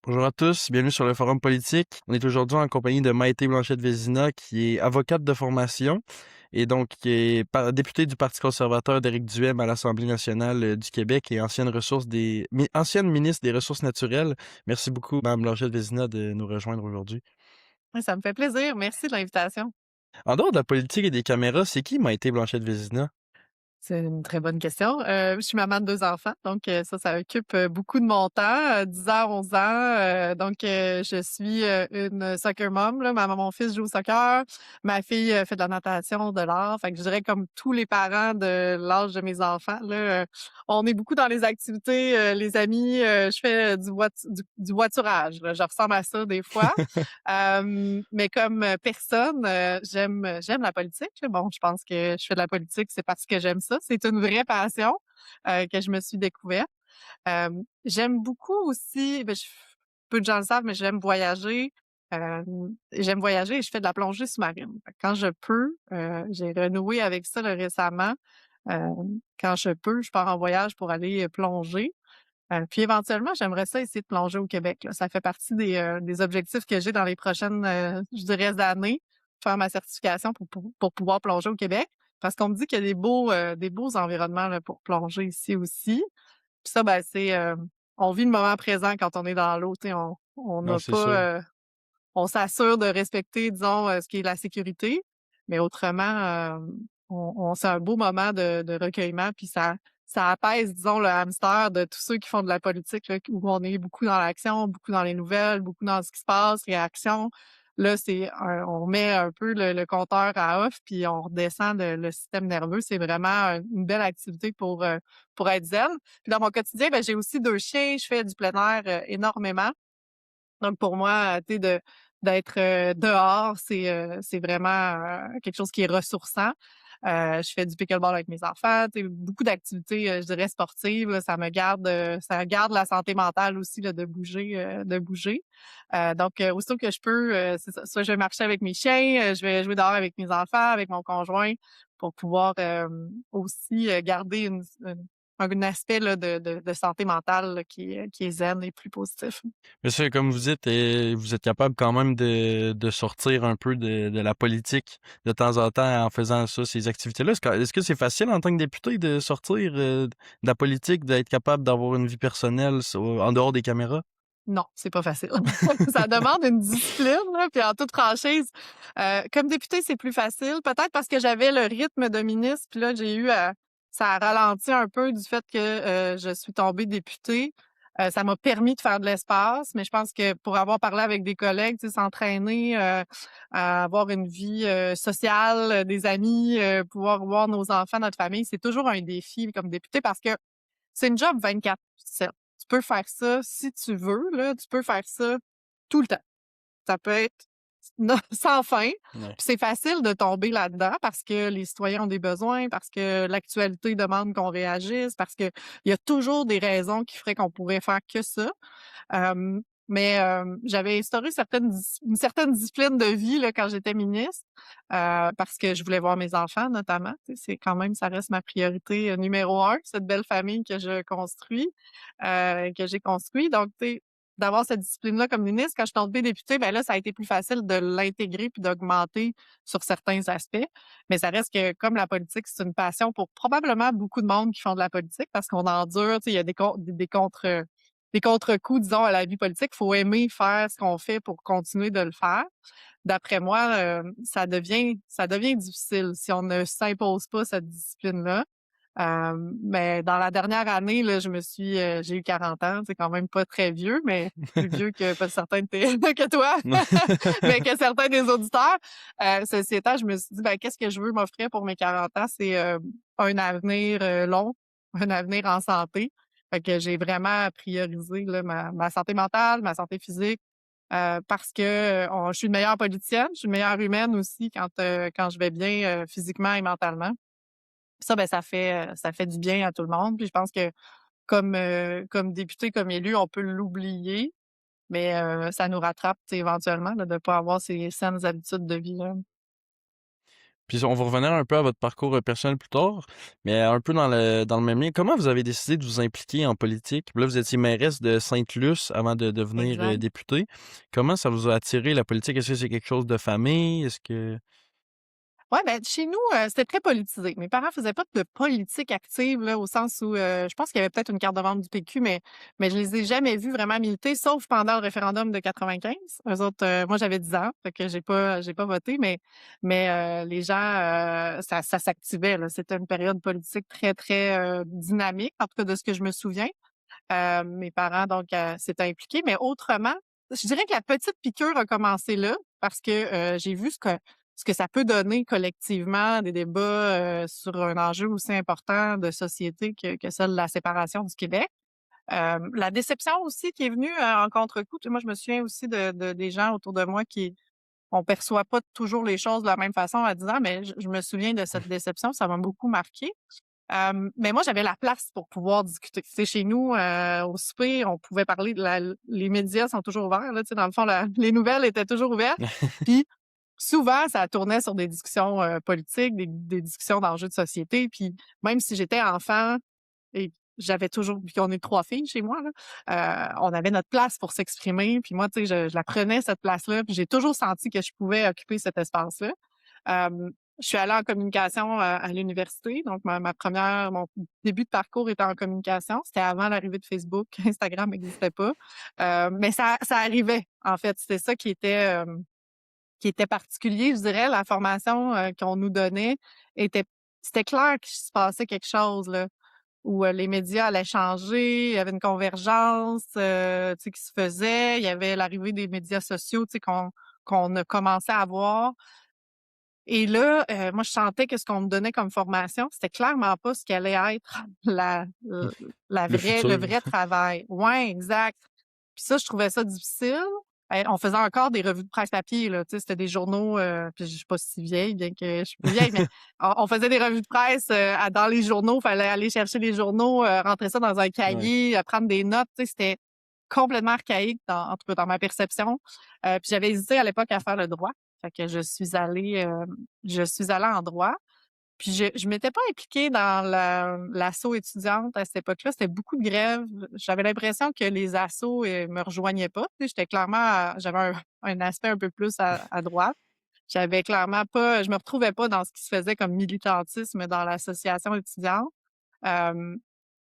Bonjour à tous, bienvenue sur le Forum politique. On est aujourd'hui en compagnie de Maïté Blanchette-Vézina, qui est avocate de formation et donc qui est députée du Parti conservateur d'Éric Duhem à l'Assemblée nationale du Québec et ancienne ministre des Ressources naturelles. Merci beaucoup, Mme Blanchette-Vézina, de nous rejoindre aujourd'hui. Ouais, ça me fait plaisir. Merci de l'invitation. En dehors de la politique et des caméras, c'est qui Maïté Blanchette-Vézina? C'est une très bonne question. Je suis maman de 2 enfants, donc ça occupe, beaucoup de mon temps, 10 heures, 11 ans, donc je suis, une soccer mom, là. Mon fils joue au soccer, ma fille, fait de la natation, de l'art. Fait que je dirais comme tous les parents de l'âge de mes enfants, là, on est beaucoup dans les activités, les amis, je fais du voiturage, là. Je ressemble à ça des fois. Mais comme personne, j'aime la politique, là. Bon, je pense que je fais de la politique, c'est parce que j'aime ça. C'est une vraie passion, que je me suis découverte. J'aime beaucoup aussi, ben, peu de gens le savent, mais j'aime voyager et je fais de la plongée sous-marine. Fait que quand je peux, j'ai renoué avec ça, là, récemment. Quand je peux, je pars en voyage pour aller, plonger. Puis éventuellement, j'aimerais ça essayer de plonger au Québec, là. Ça fait partie des objectifs que j'ai dans les prochaines, je dirais années, faire ma certification pour pouvoir plonger au Québec. Parce qu'on me dit qu'il y a des beaux environnements là, pour plonger ici aussi. Puis ça, ben, on vit le moment présent quand on est dans l'eau, tu sais, on Non, n'a c'est sûr. pas, on s'assure de respecter, disons, ce qui est la sécurité, mais autrement, on c'est un beau moment de recueillement, puis ça apaise, disons, le hamster de tous ceux qui font de la politique, là, où on est beaucoup dans l'action, beaucoup dans les nouvelles, beaucoup dans ce qui se passe, réaction. Là, on met un peu le compteur à off, puis on redescend le système nerveux. C'est vraiment une belle activité pour être zen. Puis dans mon quotidien, ben, j'ai aussi 2 chiens, je fais du plein air, énormément. Donc pour moi, tu sais, d'être, dehors, c'est vraiment, quelque chose qui est ressourçant. Je fais du pickleball avec mes enfants, tu sais, beaucoup d'activités, je dirais sportives, là, ça garde la santé mentale aussi, là, de bouger. Donc aussitôt que je peux, c'est ça, soit je vais marcher avec mes chiens, je vais jouer dehors avec mes enfants, avec mon conjoint pour pouvoir, aussi, garder un aspect là, de santé mentale là, qui est zen et plus positif. Mais c'est comme vous dites, vous êtes capable quand même de sortir un peu de la politique de temps en temps en faisant ça, ces activités-là. Est-ce que c'est facile en tant que député de sortir de la politique, d'être capable d'avoir une vie personnelle en dehors des caméras? Non, c'est pas facile. Ça demande une discipline, là, puis en toute franchise, comme députée, c'est plus facile. Peut-être parce que j'avais le rythme de ministre, puis là, ça a ralenti un peu du fait que, je suis tombée députée. Ça m'a permis de faire de l'espace, mais je pense que pour avoir parlé avec des collègues, tu sais, s'entraîner, à avoir une vie, sociale, des amis, pouvoir voir nos enfants, notre famille, c'est toujours un défi comme députée parce que c'est une job 24/7. Tu peux faire ça si tu veux, là, tu peux faire ça tout le temps. Ça peut être non sans fin, puis Ouais. c'est facile de tomber là-dedans parce que les citoyens ont des besoins, parce que l'actualité demande qu'on réagisse, parce qu'il y a toujours des raisons qui feraient qu'on pourrait faire que ça. Mais j'avais instauré une certaine discipline de vie là, quand j'étais ministre, parce que je voulais voir mes enfants notamment. Tu sais, c'est quand même ça reste ma priorité, numéro un, cette belle famille que j'ai construit. Donc, tu sais, d'avoir cette discipline-là comme ministre, quand je suis tombée députée, ben là, ça a été plus facile de l'intégrer puis d'augmenter sur certains aspects. Mais ça reste que comme la politique, c'est une passion pour probablement beaucoup de monde qui font de la politique parce qu'on endure, tu sais, il y a des contre-coups, disons, à la vie politique. Il faut aimer faire ce qu'on fait pour continuer de le faire. D'après moi, ça devient difficile si on ne s'impose pas cette discipline-là. Mais dans la dernière année, là, j'ai eu 40 ans, c'est quand même pas très vieux, mais plus vieux que pas certains de tes que toi, mais que certains des auditeurs. Ceci étant, je me suis dit: «Ben, qu'est-ce que je veux m'offrir pour mes 40 ans? C'est, un avenir, long, un avenir en santé». Fait que j'ai vraiment priorisé, là, ma santé mentale, ma santé physique, parce que, je suis une meilleure politicienne, je suis une meilleure humaine aussi quand je vais bien, physiquement et mentalement. Ça, ben, ça fait du bien à tout le monde. Puis je pense que comme député, comme élu, on peut l'oublier, mais ça nous rattrape, tu sais, éventuellement là, de pas avoir ces saines habitudes de vie-là. Puis on va revenir un peu à votre parcours personnel plus tard, mais un peu dans le même lien. Comment vous avez décidé de vous impliquer en politique? Là, vous étiez mairesse de Sainte-Luce avant de devenir Exact. députée. Comment ça vous a attiré la politique? Est-ce que c'est quelque chose de famille? Est-ce que... Ouais, ben, chez nous, c'était très politisé. Mes parents faisaient pas de politique active, là, au sens où, je pense qu'il y avait peut-être une carte de membre du PQ, mais je les ai jamais vus vraiment militer, sauf pendant le référendum de 95. Eux autres, moi, j'avais 10 ans, fait que j'ai pas voté, mais les gens, ça s'activait, là. C'était une période politique très, très, dynamique, en tout cas de ce que je me souviens. Mes parents, donc, s'étaient impliqués, mais autrement, je dirais que la petite piqûre a commencé là parce que, j'ai vu ce que ça peut donner collectivement, des débats, sur un enjeu aussi important de société que celle de la séparation du Québec. La déception aussi qui est venue, en contre-coup. Tu sais, moi, je me souviens aussi de des gens autour de moi qui on perçoit pas toujours les choses de la même façon à 10 ans, mais je me souviens de cette déception, ça m'a beaucoup marquée. Mais moi, j'avais la place pour pouvoir discuter. Tu sais, chez nous, au souper, on pouvait parler les médias sont toujours ouverts, là, tu sais, dans le fond, les nouvelles étaient toujours ouvertes. Puis souvent, ça tournait sur des discussions, politiques, des discussions d'enjeux de société. Puis même si j'étais enfant et j'avais toujours puis on est 3 filles chez moi, là, on avait notre place pour s'exprimer. Puis moi, tu sais, je la prenais cette place-là, puis j'ai toujours senti que je pouvais occuper cet espace-là. Je suis allée en communication, à l'université, donc mon début de parcours était en communication. C'était avant l'arrivée de Facebook, Instagram n'existait pas, mais ça arrivait, en fait. C'était ça qui était particulier, je dirais. La formation, qu'on nous donnait était c'était clair qu'il se passait quelque chose, là, où, les médias allaient changer, il y avait une convergence, tu sais, qui se faisait. Il y avait l'arrivée des médias sociaux, tu sais, qu'on a commencé à voir. Et là, moi, je sentais que ce qu'on me donnait comme formation, c'était clairement pas ce qui allait être la Le vraie le futur. vrai travail. Ouais, exact. Puis ça, je trouvais ça difficile. On faisait encore des revues de presse papier, là, tu sais, c'était des journaux, puis je suis pas si vieille, bien que je suis plus vieille, mais on faisait des revues de presse, dans les journaux. Fallait aller chercher les journaux, rentrer ça dans un Ouais. cahier, prendre des notes, tu sais, c'était complètement archaïque en tout cas dans ma perception. Puis j'avais hésité à l'époque à faire le droit. Fait que je suis allée en droit. Puis je m'étais pas impliquée dans l'asso étudiante à cette époque-là. C'était beaucoup de grèves. J'avais l'impression que les assos, me rejoignaient pas. Tu sais, j'étais clairement j'avais un aspect un peu plus à droite. J'avais clairement pas je me retrouvais pas dans ce qui se faisait comme militantisme dans l'association étudiante. Hem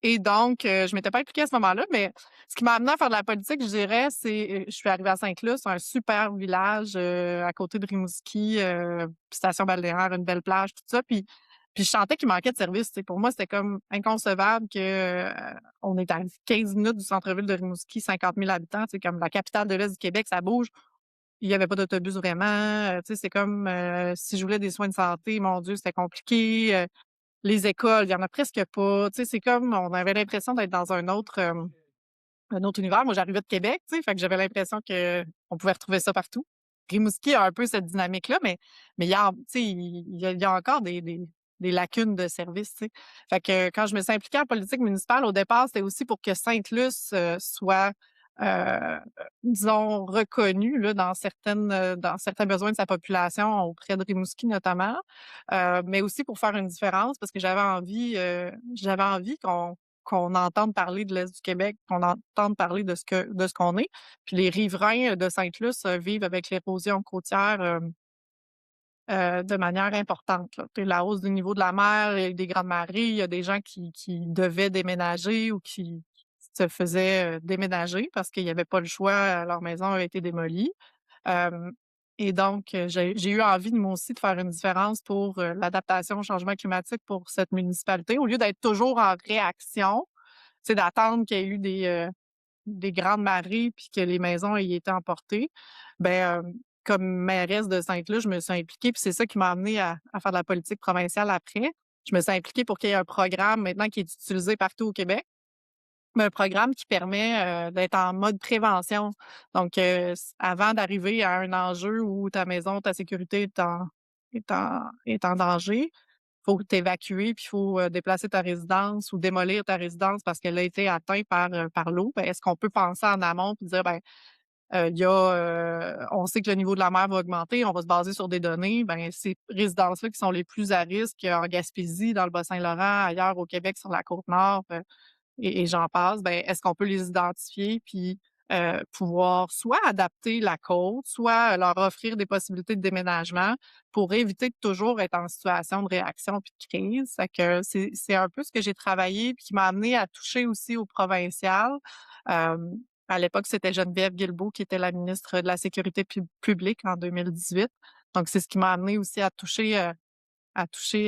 et donc je m'étais pas impliquée à ce moment-là, mais ce qui m'a amenée à faire de la politique, je dirais, c'est, je suis arrivée à Sainte-Luce, un super village, à côté de Rimouski, station balnéaire, une belle plage, tout ça, puis je sentais qu'il manquait de services, tu sais. Pour moi, c'était comme inconcevable que, on est à 15 minutes du centre-ville de Rimouski, 50 000 habitants, c'est comme la capitale de l'Est du Québec, ça bouge. Il y avait pas d'autobus vraiment, tu sais, c'est comme, si je voulais des soins de santé, mon Dieu, c'était compliqué. Les écoles, il y en a presque pas. Tu sais, c'est comme on avait l'impression d'être dans un autre univers. Moi, j'arrivais de Québec, tu sais, fait que j'avais l'impression qu'on pouvait retrouver ça partout. Rimouski a un peu cette dynamique-là, mais il y a tu sais, il y a encore des lacunes de services, tu sais. Fait que quand je me suis impliquée en politique municipale, au départ, c'était aussi pour que Sainte-Luce, soit, heu, disons reconnue là dans certains besoins de sa population auprès de Rimouski notamment, mais aussi pour faire une différence parce que j'avais envie qu'on entende parler de l'Est du Québec, qu'on entende parler de ce qu'on est. Puis les riverains de Sainte-Luce, vivent avec l'érosion côtière, de manière importante, là. Tu sais, la hausse du niveau de la mer, il y a eu des grandes marées, il y a des gens qui devaient déménager ou qui se faisaient, déménager parce qu'il y avait pas le choix, leur maison avait été démolie. Hem et donc j'ai eu envie de moi aussi de faire une différence pour, l'adaptation au changement climatique pour cette municipalité. Au lieu d'être toujours en réaction, c'est d'attendre qu'il y ait eu des grandes marées puis que les maisons aient été emportées. Ben, comme mairesse de Sainte-Luce, je me suis impliquée puis c'est ça qui m'a amenée à faire de la politique provinciale après. Je me suis impliquée pour qu'il y ait un programme maintenant qui est utilisé partout au Québec, mais un programme qui permet, d'être en mode prévention. Donc, avant d'arriver à un enjeu où ta maison, ta sécurité est en danger, faut t'évacuer, puis il faut, déplacer ta résidence ou démolir ta résidence parce qu'elle a été atteinte par l'eau. Ben, est-ce qu'on peut penser en amont puis dire, ben, Il y a, on sait que le niveau de la mer va augmenter, on va se baser sur des données. Ben, ces résidences-là qui sont les plus à risque en Gaspésie, dans le Bas-Saint-Laurent, ailleurs au Québec, sur la Côte-Nord, et j'en passe, ben, est-ce qu'on peut les identifier puis, pouvoir soit adapter la côte, soit leur offrir des possibilités de déménagement pour éviter de toujours être en situation de réaction puis de crise. Fait que c'est un peu ce que j'ai travaillé puis qui m'a amené à toucher aussi au provincial. Hem, à l'époque, c'était Geneviève Guilbeault qui était la ministre de la Sécurité publique en 2018. Donc c'est ce qui m'a amené aussi à toucher,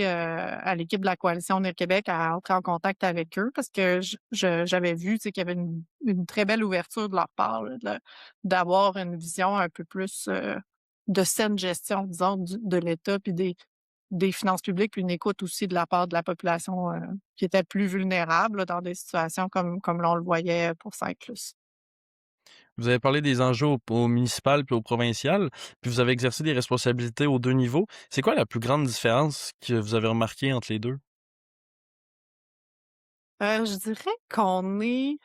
à l'équipe de la coalition Avenir Québec, à entrer en contact avec eux parce que j'avais vu, tu sais, qu'il y avait une très belle ouverture de leur part, là, d'avoir une vision un peu plus, de saine gestion, disons, de l'État puis des finances publiques, puis une écoute aussi de la part de la population, qui était plus vulnérable, là, dans des situations comme l'on le voyait pour Saint-Luc. Vous avez parlé des enjeux au municipal puis au provincial, puis vous avez exercé des responsabilités aux 2 niveaux. C'est quoi la plus grande différence que vous avez remarquée entre les 2? Je dirais qu'on est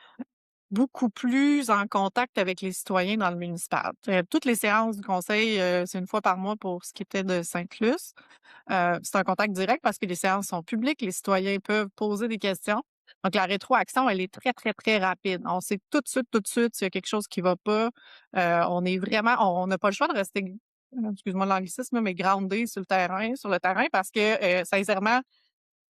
beaucoup plus en contact avec les citoyens dans le municipal. Toutes les séances du conseil, c'est une fois par mois pour ce qui était de Sainte-Luce. C'est un contact direct parce que les séances sont publiques, les citoyens peuvent poser des questions. Donc la rétroaction, elle est très, très, très rapide. On sait tout de suite s'il y a quelque chose qui va pas. On est vraiment on n'a pas le choix de rester, excuse-moi l'anglicisme, mais groundé sur le terrain parce que, sincèrement,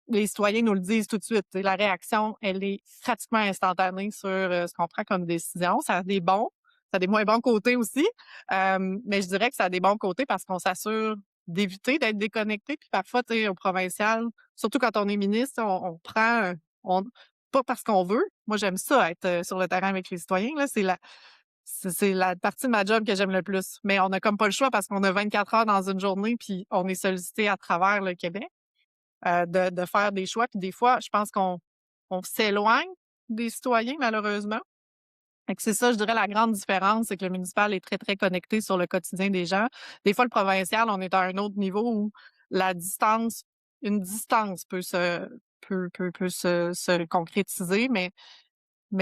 les citoyens nous le disent tout de suite. Tu sais, la réaction, elle est pratiquement instantanée sur, ce qu'on prend comme décision. Ça a des moins bons côtés aussi, mais je dirais que ça a des bons côtés parce qu'on s'assure d'éviter d'être déconnecté. Puis parfois, tu sais, au provincial, surtout quand on est ministre, on prend, on pas parce qu'on veut. Moi, j'aime ça être, sur le terrain avec les citoyens, là. C'est la partie de ma job que j'aime le plus. Mais on a comme pas le choix parce qu'on a 24 heures dans une journée, puis on est sollicité à travers le Québec. De faire des choix. Puis des fois, je pense qu'on s'éloigne des citoyens malheureusement. Fait que c'est ça, je dirais la grande différence, c'est que le municipal est très, très connecté sur le quotidien des gens. Des fois, le provincial, on est à un autre niveau où la distance une distance peut se concrétiser, mais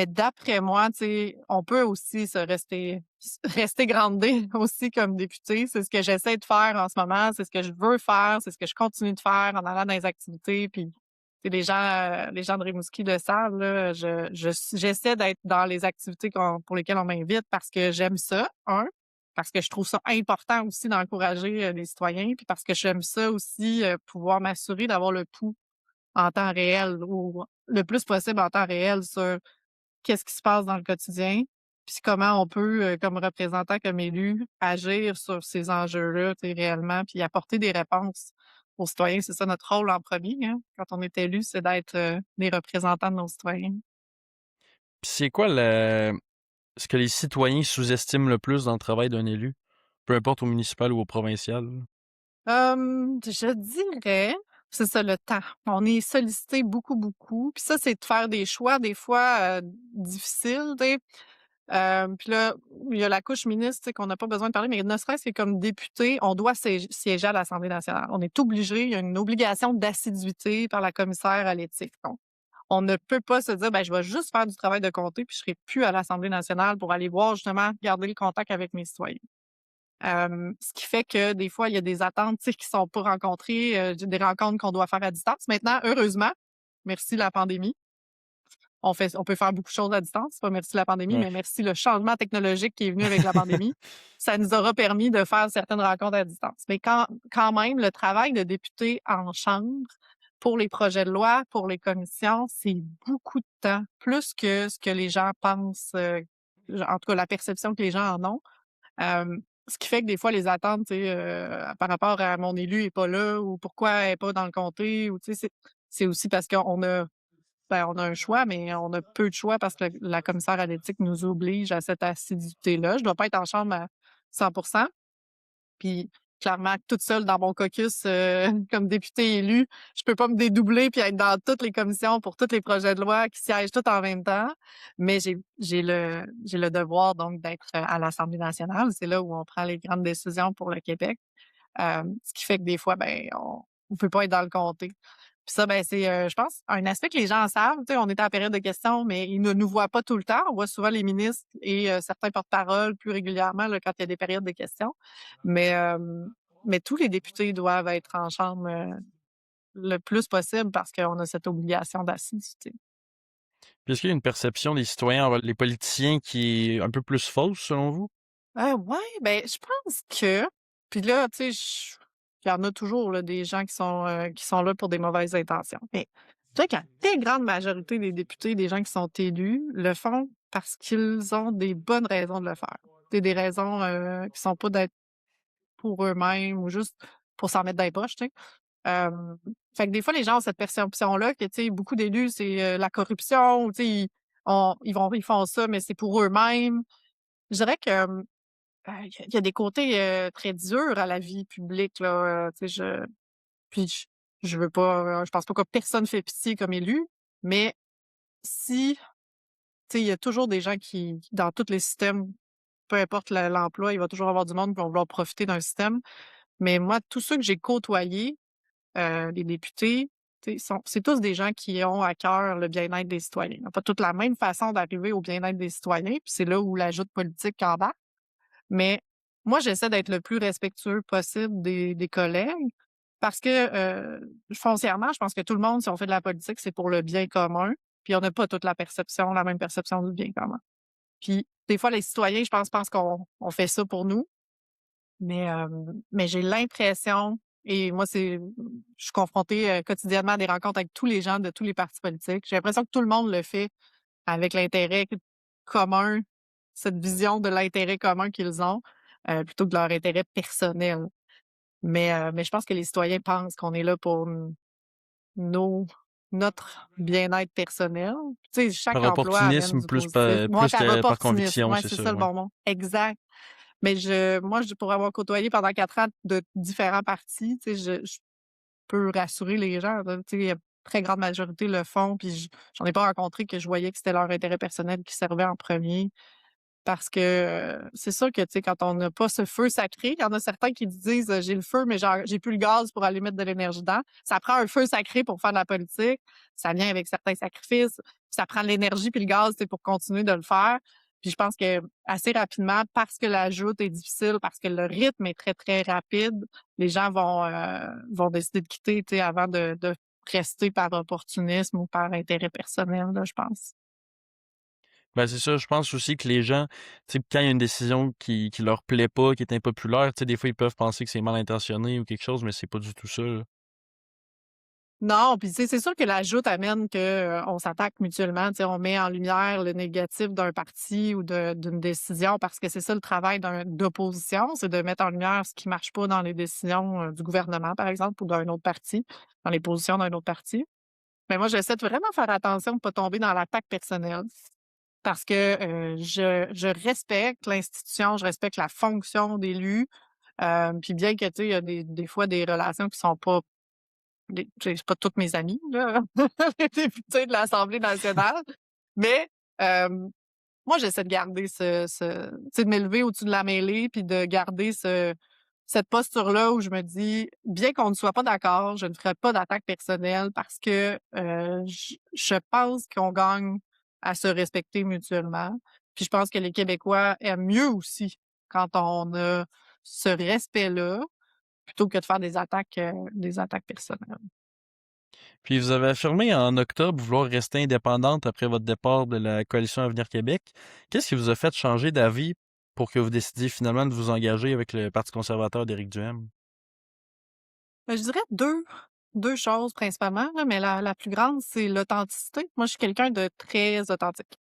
d'après moi, tu sais, on peut aussi rester groundé aussi comme député. C'est ce que j'essaie de faire en ce moment, c'est ce que je veux faire, c'est ce que je continue de faire en allant dans les activités. Puis, tu sais, les gens de Rimouski le savent, là, j'essaie d'être dans les activités pour lesquelles on m'invite parce que j'aime ça, parce que je trouve ça important aussi d'encourager, les citoyens, puis parce que j'aime ça aussi, pouvoir m'assurer d'avoir le pouls en temps réel ou le plus possible en temps réel sur qu'est-ce qui se passe dans le quotidien, puis comment on peut, comme représentant, comme élu, agir sur ces enjeux-là, tu sais, réellement, puis apporter des réponses aux citoyens. C'est ça notre rôle en premier, hein, quand on est élu, c'est d'être, des représentants de nos citoyens. Puis c'est quoi ce que les citoyens sous-estiment le plus dans le travail d'un élu? Peu importe au municipal ou au provincial, là? Je dirais, c'est ça, le temps. On est sollicité beaucoup, beaucoup, puis ça, c'est de faire des choix des fois, difficiles, tu sais. Puis là, il y a la couche ministre, tu sais, qu'on n'a pas besoin de parler, mais ne serait-ce que comme député, on doit siéger à l'Assemblée nationale. On est obligé, il y a une obligation d'assiduité par la commissaire à l'éthique. Donc, on ne peut pas se dire, ben, je vais juste faire du travail de comté, puis je serai plus à l'Assemblée nationale pour aller voir justement, garder le contact avec mes citoyens. Ce qui fait que des fois, il y a des attentes, tu sais, qui sont pas rencontrées, des rencontres qu'on doit faire à distance. Maintenant, heureusement, merci la pandémie, on peut faire beaucoup de choses à distance, pas merci la pandémie, Ouais. mais merci le changement technologique qui est venu avec la pandémie. Ça nous aura permis de faire certaines rencontres à distance. Mais quand même, le travail de député en chambre pour les projets de loi, pour les commissions, c'est beaucoup de temps, plus que ce que les gens pensent, en tout cas la perception que les gens en ont. Ce qui fait que des fois les attentes, tu sais, par rapport à mon élu est pas là ou pourquoi elle est pas dans le comté ou tu sais, c'est aussi parce on a un choix, mais on a peu de choix parce que la commissaire à l'éthique nous oblige à cette assiduité-là. Je dois pas être en chambre à 100. Puis clairement, toute seule dans mon caucus, comme députée élue, je peux pas me dédoubler puis être dans toutes les commissions pour tous les projets de loi qui siègent tous en même temps. Mais j'ai le devoir donc d'être, à l'Assemblée nationale. C'est là où on prend les grandes décisions pour le Québec. Ce qui fait que des fois, ben, on peut pas être dans le comté. Puis ça, ben, c'est, je pense, un aspect que les gens savent. Tu sais, on est en période de questions, mais ils ne nous voient pas tout le temps. On voit souvent les ministres et certains porte-parole plus régulièrement là, quand il y a des périodes de questions. Mais, mais tous les députés doivent être en chambre le plus possible parce qu'on a cette obligation d'assises. Tu sais. Puis est-ce qu'il y a une perception des citoyens envers les politiciens qui est un peu plus fausse, selon vous? Ouais, ben, je pense que puis là, tu sais, il y en a toujours là, des gens qui sont là pour des mauvaises intentions. Mais je dirais que la très grande majorité des députés, des gens qui sont élus, le font parce qu'ils ont des bonnes raisons de le faire. C'est des raisons qui sont pas d'être pour eux-mêmes ou juste pour s'en mettre dans les poches, tu sais. Hem, Fait que des fois, les gens ont cette perception-là que, tu sais, beaucoup d'élus, c'est, la corruption ou tu sais, ils font ça, mais c'est pour eux-mêmes. Je dirais que, il y a des côtés, très durs à la vie publique, là, tu sais, puis je veux pas, je pense pas que personne fait pitié comme élu, mais si, tu sais, il y a toujours des gens qui dans tous les systèmes, peu importe l'emploi, il va toujours avoir du monde qui va vouloir profiter d'un système. Mais moi, tous ceux que j'ai côtoyés, les députés, tu sais, c'est tous des gens qui ont à cœur le bien-être des citoyens. Ils ont pas toute la même façon d'arriver au bien-être des citoyens, puis c'est là où la joute politique embarque. Mais moi, j'essaie d'être le plus respectueux possible des collègues parce que, foncièrement, je pense que tout le monde, si on fait de la politique, c'est pour le bien commun, puis on n'a pas toute la même perception du bien commun. Puis des fois, les citoyens, je pensent qu'on fait ça pour nous, mais j'ai l'impression et moi, je suis confrontée, quotidiennement à des rencontres avec tous les gens de tous les partis politiques. J'ai l'impression que tout le monde le fait avec l'intérêt commun, cette vision de l'intérêt commun qu'ils ont, plutôt que de leur intérêt personnel. Mais je pense que les citoyens pensent qu'on est là pour nos notre bien-être personnel. Tu sais, chaque Par emploi amène opportunisme du positif. Moi, plus par que par opportunisme, conviction, ouais, c'est c'est ça, ça le ouais. bon mot. Exact. Mais pour avoir côtoyé pendant 4 ans de différents partis, tu sais, je peux rassurer les gens, là, tu sais, très grande majorité le font, puis j'en ai pas rencontré que je voyais que c'était leur intérêt personnel qui servait en premier. Parce que, c'est sûr que, tu sais, quand on n'a pas ce feu sacré, il y en a certains qui disent: «J'ai le feu, mais genre j'ai plus le gaz pour aller mettre de l'énergie dedans». Ça prend un feu sacré pour faire de la politique. Ça vient avec certains sacrifices. Ça prend de l'énergie puis le gaz, tu sais, pour continuer de le faire. Puis je pense que assez rapidement, parce que la joute est difficile, parce que le rythme est très, très rapide, les gens vont décider de quitter, tu sais, avant de rester par opportunisme ou par intérêt personnel, là, je pense. Ben, c'est ça, je pense aussi que les gens, tu sais, quand il y a une décision qui leur plaît pas, qui est impopulaire, tu sais, des fois, ils peuvent penser que c'est mal intentionné ou quelque chose, mais c'est pas du tout ça, là. Non, puis tu sais, c'est sûr que la joute amène que, on s'attaque mutuellement, tu sais, on met en lumière le négatif d'un parti ou d'une décision parce que c'est ça le travail d'opposition, c'est de mettre en lumière ce qui marche pas dans les décisions, du gouvernement, par exemple, ou d'un autre parti, dans les positions d'un autre parti. Mais moi, j'essaie de vraiment faire attention de ne pas tomber dans l'attaque personnelle parce que, je respecte l'institution, je respecte la fonction d'élu, puis bien que, tu sais, il y a des fois des relations qui sont pas c'est pas toutes mes amies, là, les députés de l'Assemblée nationale, mais moi, j'essaie de garder tu sais, de m'élever au-dessus de la mêlée puis de garder cette posture-là où je me dis: «Bien qu'on ne soit pas d'accord, je ne ferai pas d'attaque personnelle parce que, je pense qu'on gagne à se respecter mutuellement». Puis je pense que les Québécois aiment mieux aussi quand on a ce respect-là, plutôt que de faire des attaques personnelles. Puis vous avez affirmé en octobre vouloir rester indépendante après votre départ de la coalition Avenir Québec. Qu'est-ce qui vous a fait changer d'avis pour que vous décidiez finalement de vous engager avec le Parti conservateur d'Éric Duhaime? Je dirais deux choses principalement, là, mais la plus grande, c'est l'authenticité. Moi, je suis quelqu'un de très authentique.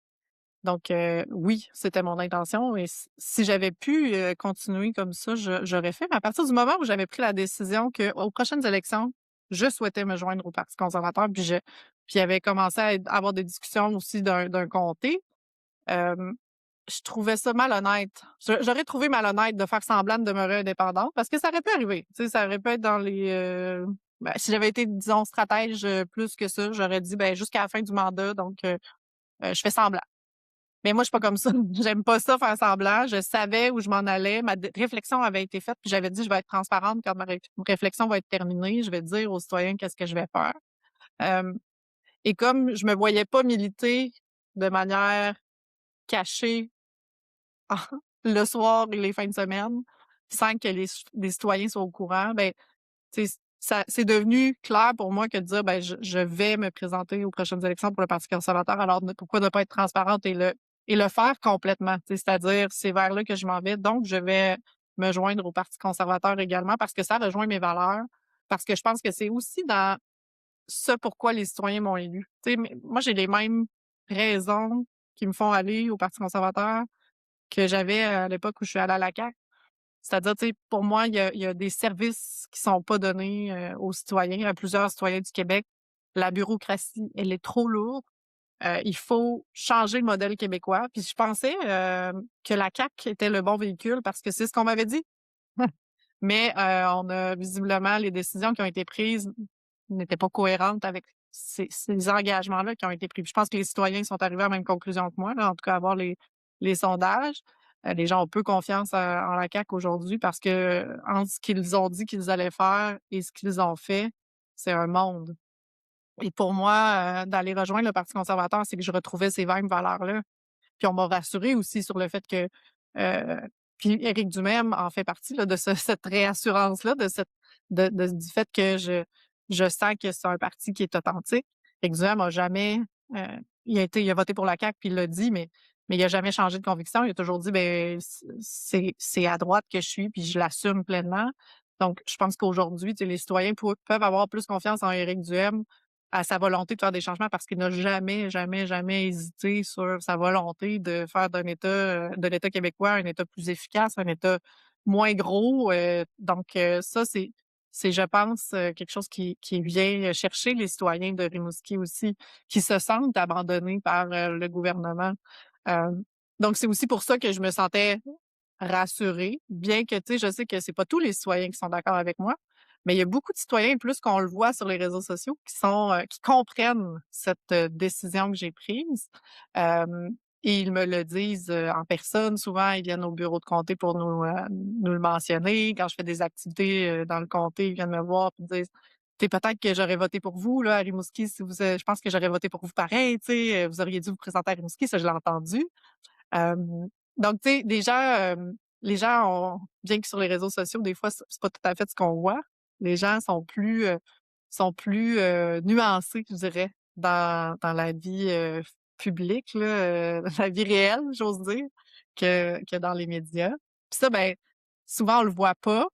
Donc, oui, c'était mon intention et si j'avais pu, continuer comme ça, j'aurais fait. Mais à partir du moment où j'avais pris la décision qu'aux prochaines élections, je souhaitais me joindre au Parti conservateur, puis il avait commencé à avoir des discussions aussi d'un comté. Hem, je trouvais ça malhonnête. J'aurais trouvé malhonnête de faire semblant de demeurer indépendante parce que ça aurait pu arriver. Tu sais, ça aurait pu être dans si j'avais été, disons, stratège, plus que ça, j'aurais dit: «Ben, jusqu'à la fin du mandat, donc je fais semblant». Mais moi, je suis pas comme ça. J'aime pas ça faire semblant. Je savais où je m'en allais. Ma réflexion avait été faite, puis j'avais dit: «Je vais être transparente quand ma réflexion va être terminée. Je vais dire aux citoyens qu'est-ce que je vais faire». Hem et comme je me voyais pas militer de manière cachée le soir et les fins de semaine, sans que les citoyens soient au courant, ben, tu sais, ça c'est devenu clair pour moi que de dire, ben, je vais me présenter aux prochaines élections pour le Parti conservateur, alors pourquoi ne pas être transparente et le faire complètement, tu sais? C'est-à-dire, c'est vers là que je m'en vais, donc je vais me joindre au Parti conservateur également parce que ça rejoint mes valeurs, parce que je pense que c'est aussi dans ce pourquoi les citoyens m'ont élu. Tu sais, moi, j'ai les mêmes raisons qui me font aller au Parti conservateur que j'avais à l'époque où je suis allée à la CAQ. C'est-à-dire, tu sais, pour moi, il y a des services qui sont pas donnés, aux citoyens, à plusieurs citoyens du Québec. La bureaucratie, elle est trop lourde. Il faut changer le modèle québécois. Puis je pensais, que la CAQ était le bon véhicule parce que c'est ce qu'on m'avait dit. Mais, on a visiblement les décisions qui ont été prises n'étaient pas cohérentes avec ces engagements-là qui ont été pris. Puis je pense que les citoyens sont arrivés à la même conclusion que moi, là, en tout cas à voir les sondages. Les gens ont peu confiance en la CAQ aujourd'hui parce que, entre ce qu'ils ont dit qu'ils allaient faire et ce qu'ils ont fait, c'est un monde. Et pour moi, d'aller rejoindre le Parti conservateur, c'est que je retrouvais ces mêmes valeurs-là. Puis on m'a rassurée aussi sur le fait que, heu puis Éric Duhem en fait partie là, de cette réassurance-là, de cette du fait que je sens que c'est un parti qui est authentique. Éric Duhem a jamais, heu, il a voté pour la CAQ puis il l'a dit, mais il a jamais changé de conviction. Il a toujours dit: «Ben, c'est à droite que je suis, puis je l'assume pleinement». Donc je pense qu'aujourd'hui, tu sais, les citoyens peuvent avoir plus confiance en Éric Duhem à sa volonté de faire des changements parce qu'il n'a jamais, jamais, jamais hésité sur sa volonté de faire de l'État québécois un État plus efficace, un État moins gros. Donc, ça, c'est, je pense, quelque chose qui vient chercher les citoyens de Rimouski aussi, qui se sentent abandonnés par le gouvernement. Euh, donc, c'est aussi pour ça que je me sentais rassurée, bien que, tu sais, je sais que c'est pas tous les citoyens qui sont d'accord avec moi, mais il y a beaucoup de citoyens, plus qu'on le voit sur les réseaux sociaux, qui comprennent cette, décision que j'ai prise. Hem et ils me le disent, en personne. Souvent, ils viennent au bureau de comté pour nous le mentionner. Quand je fais des activités, dans le comté, ils viennent me voir et me disent: «Tu sais, peut-être que j'aurais voté pour vous là, à Rimouski si vous je pense que j'aurais voté pour vous pareil, tu sais, vous auriez dû vous présenter à Rimouski». Ça, je l'ai entendu. Hem, donc tu sais, les gens ont bien que sur les réseaux sociaux, des fois, c'est pas tout à fait ce qu'on voit. Les gens sont plus, nuancés, je dirais, dans la vie, publique là, la vie réelle, j'ose dire, que dans les médias. Puis ça, ben, souvent on le voit pas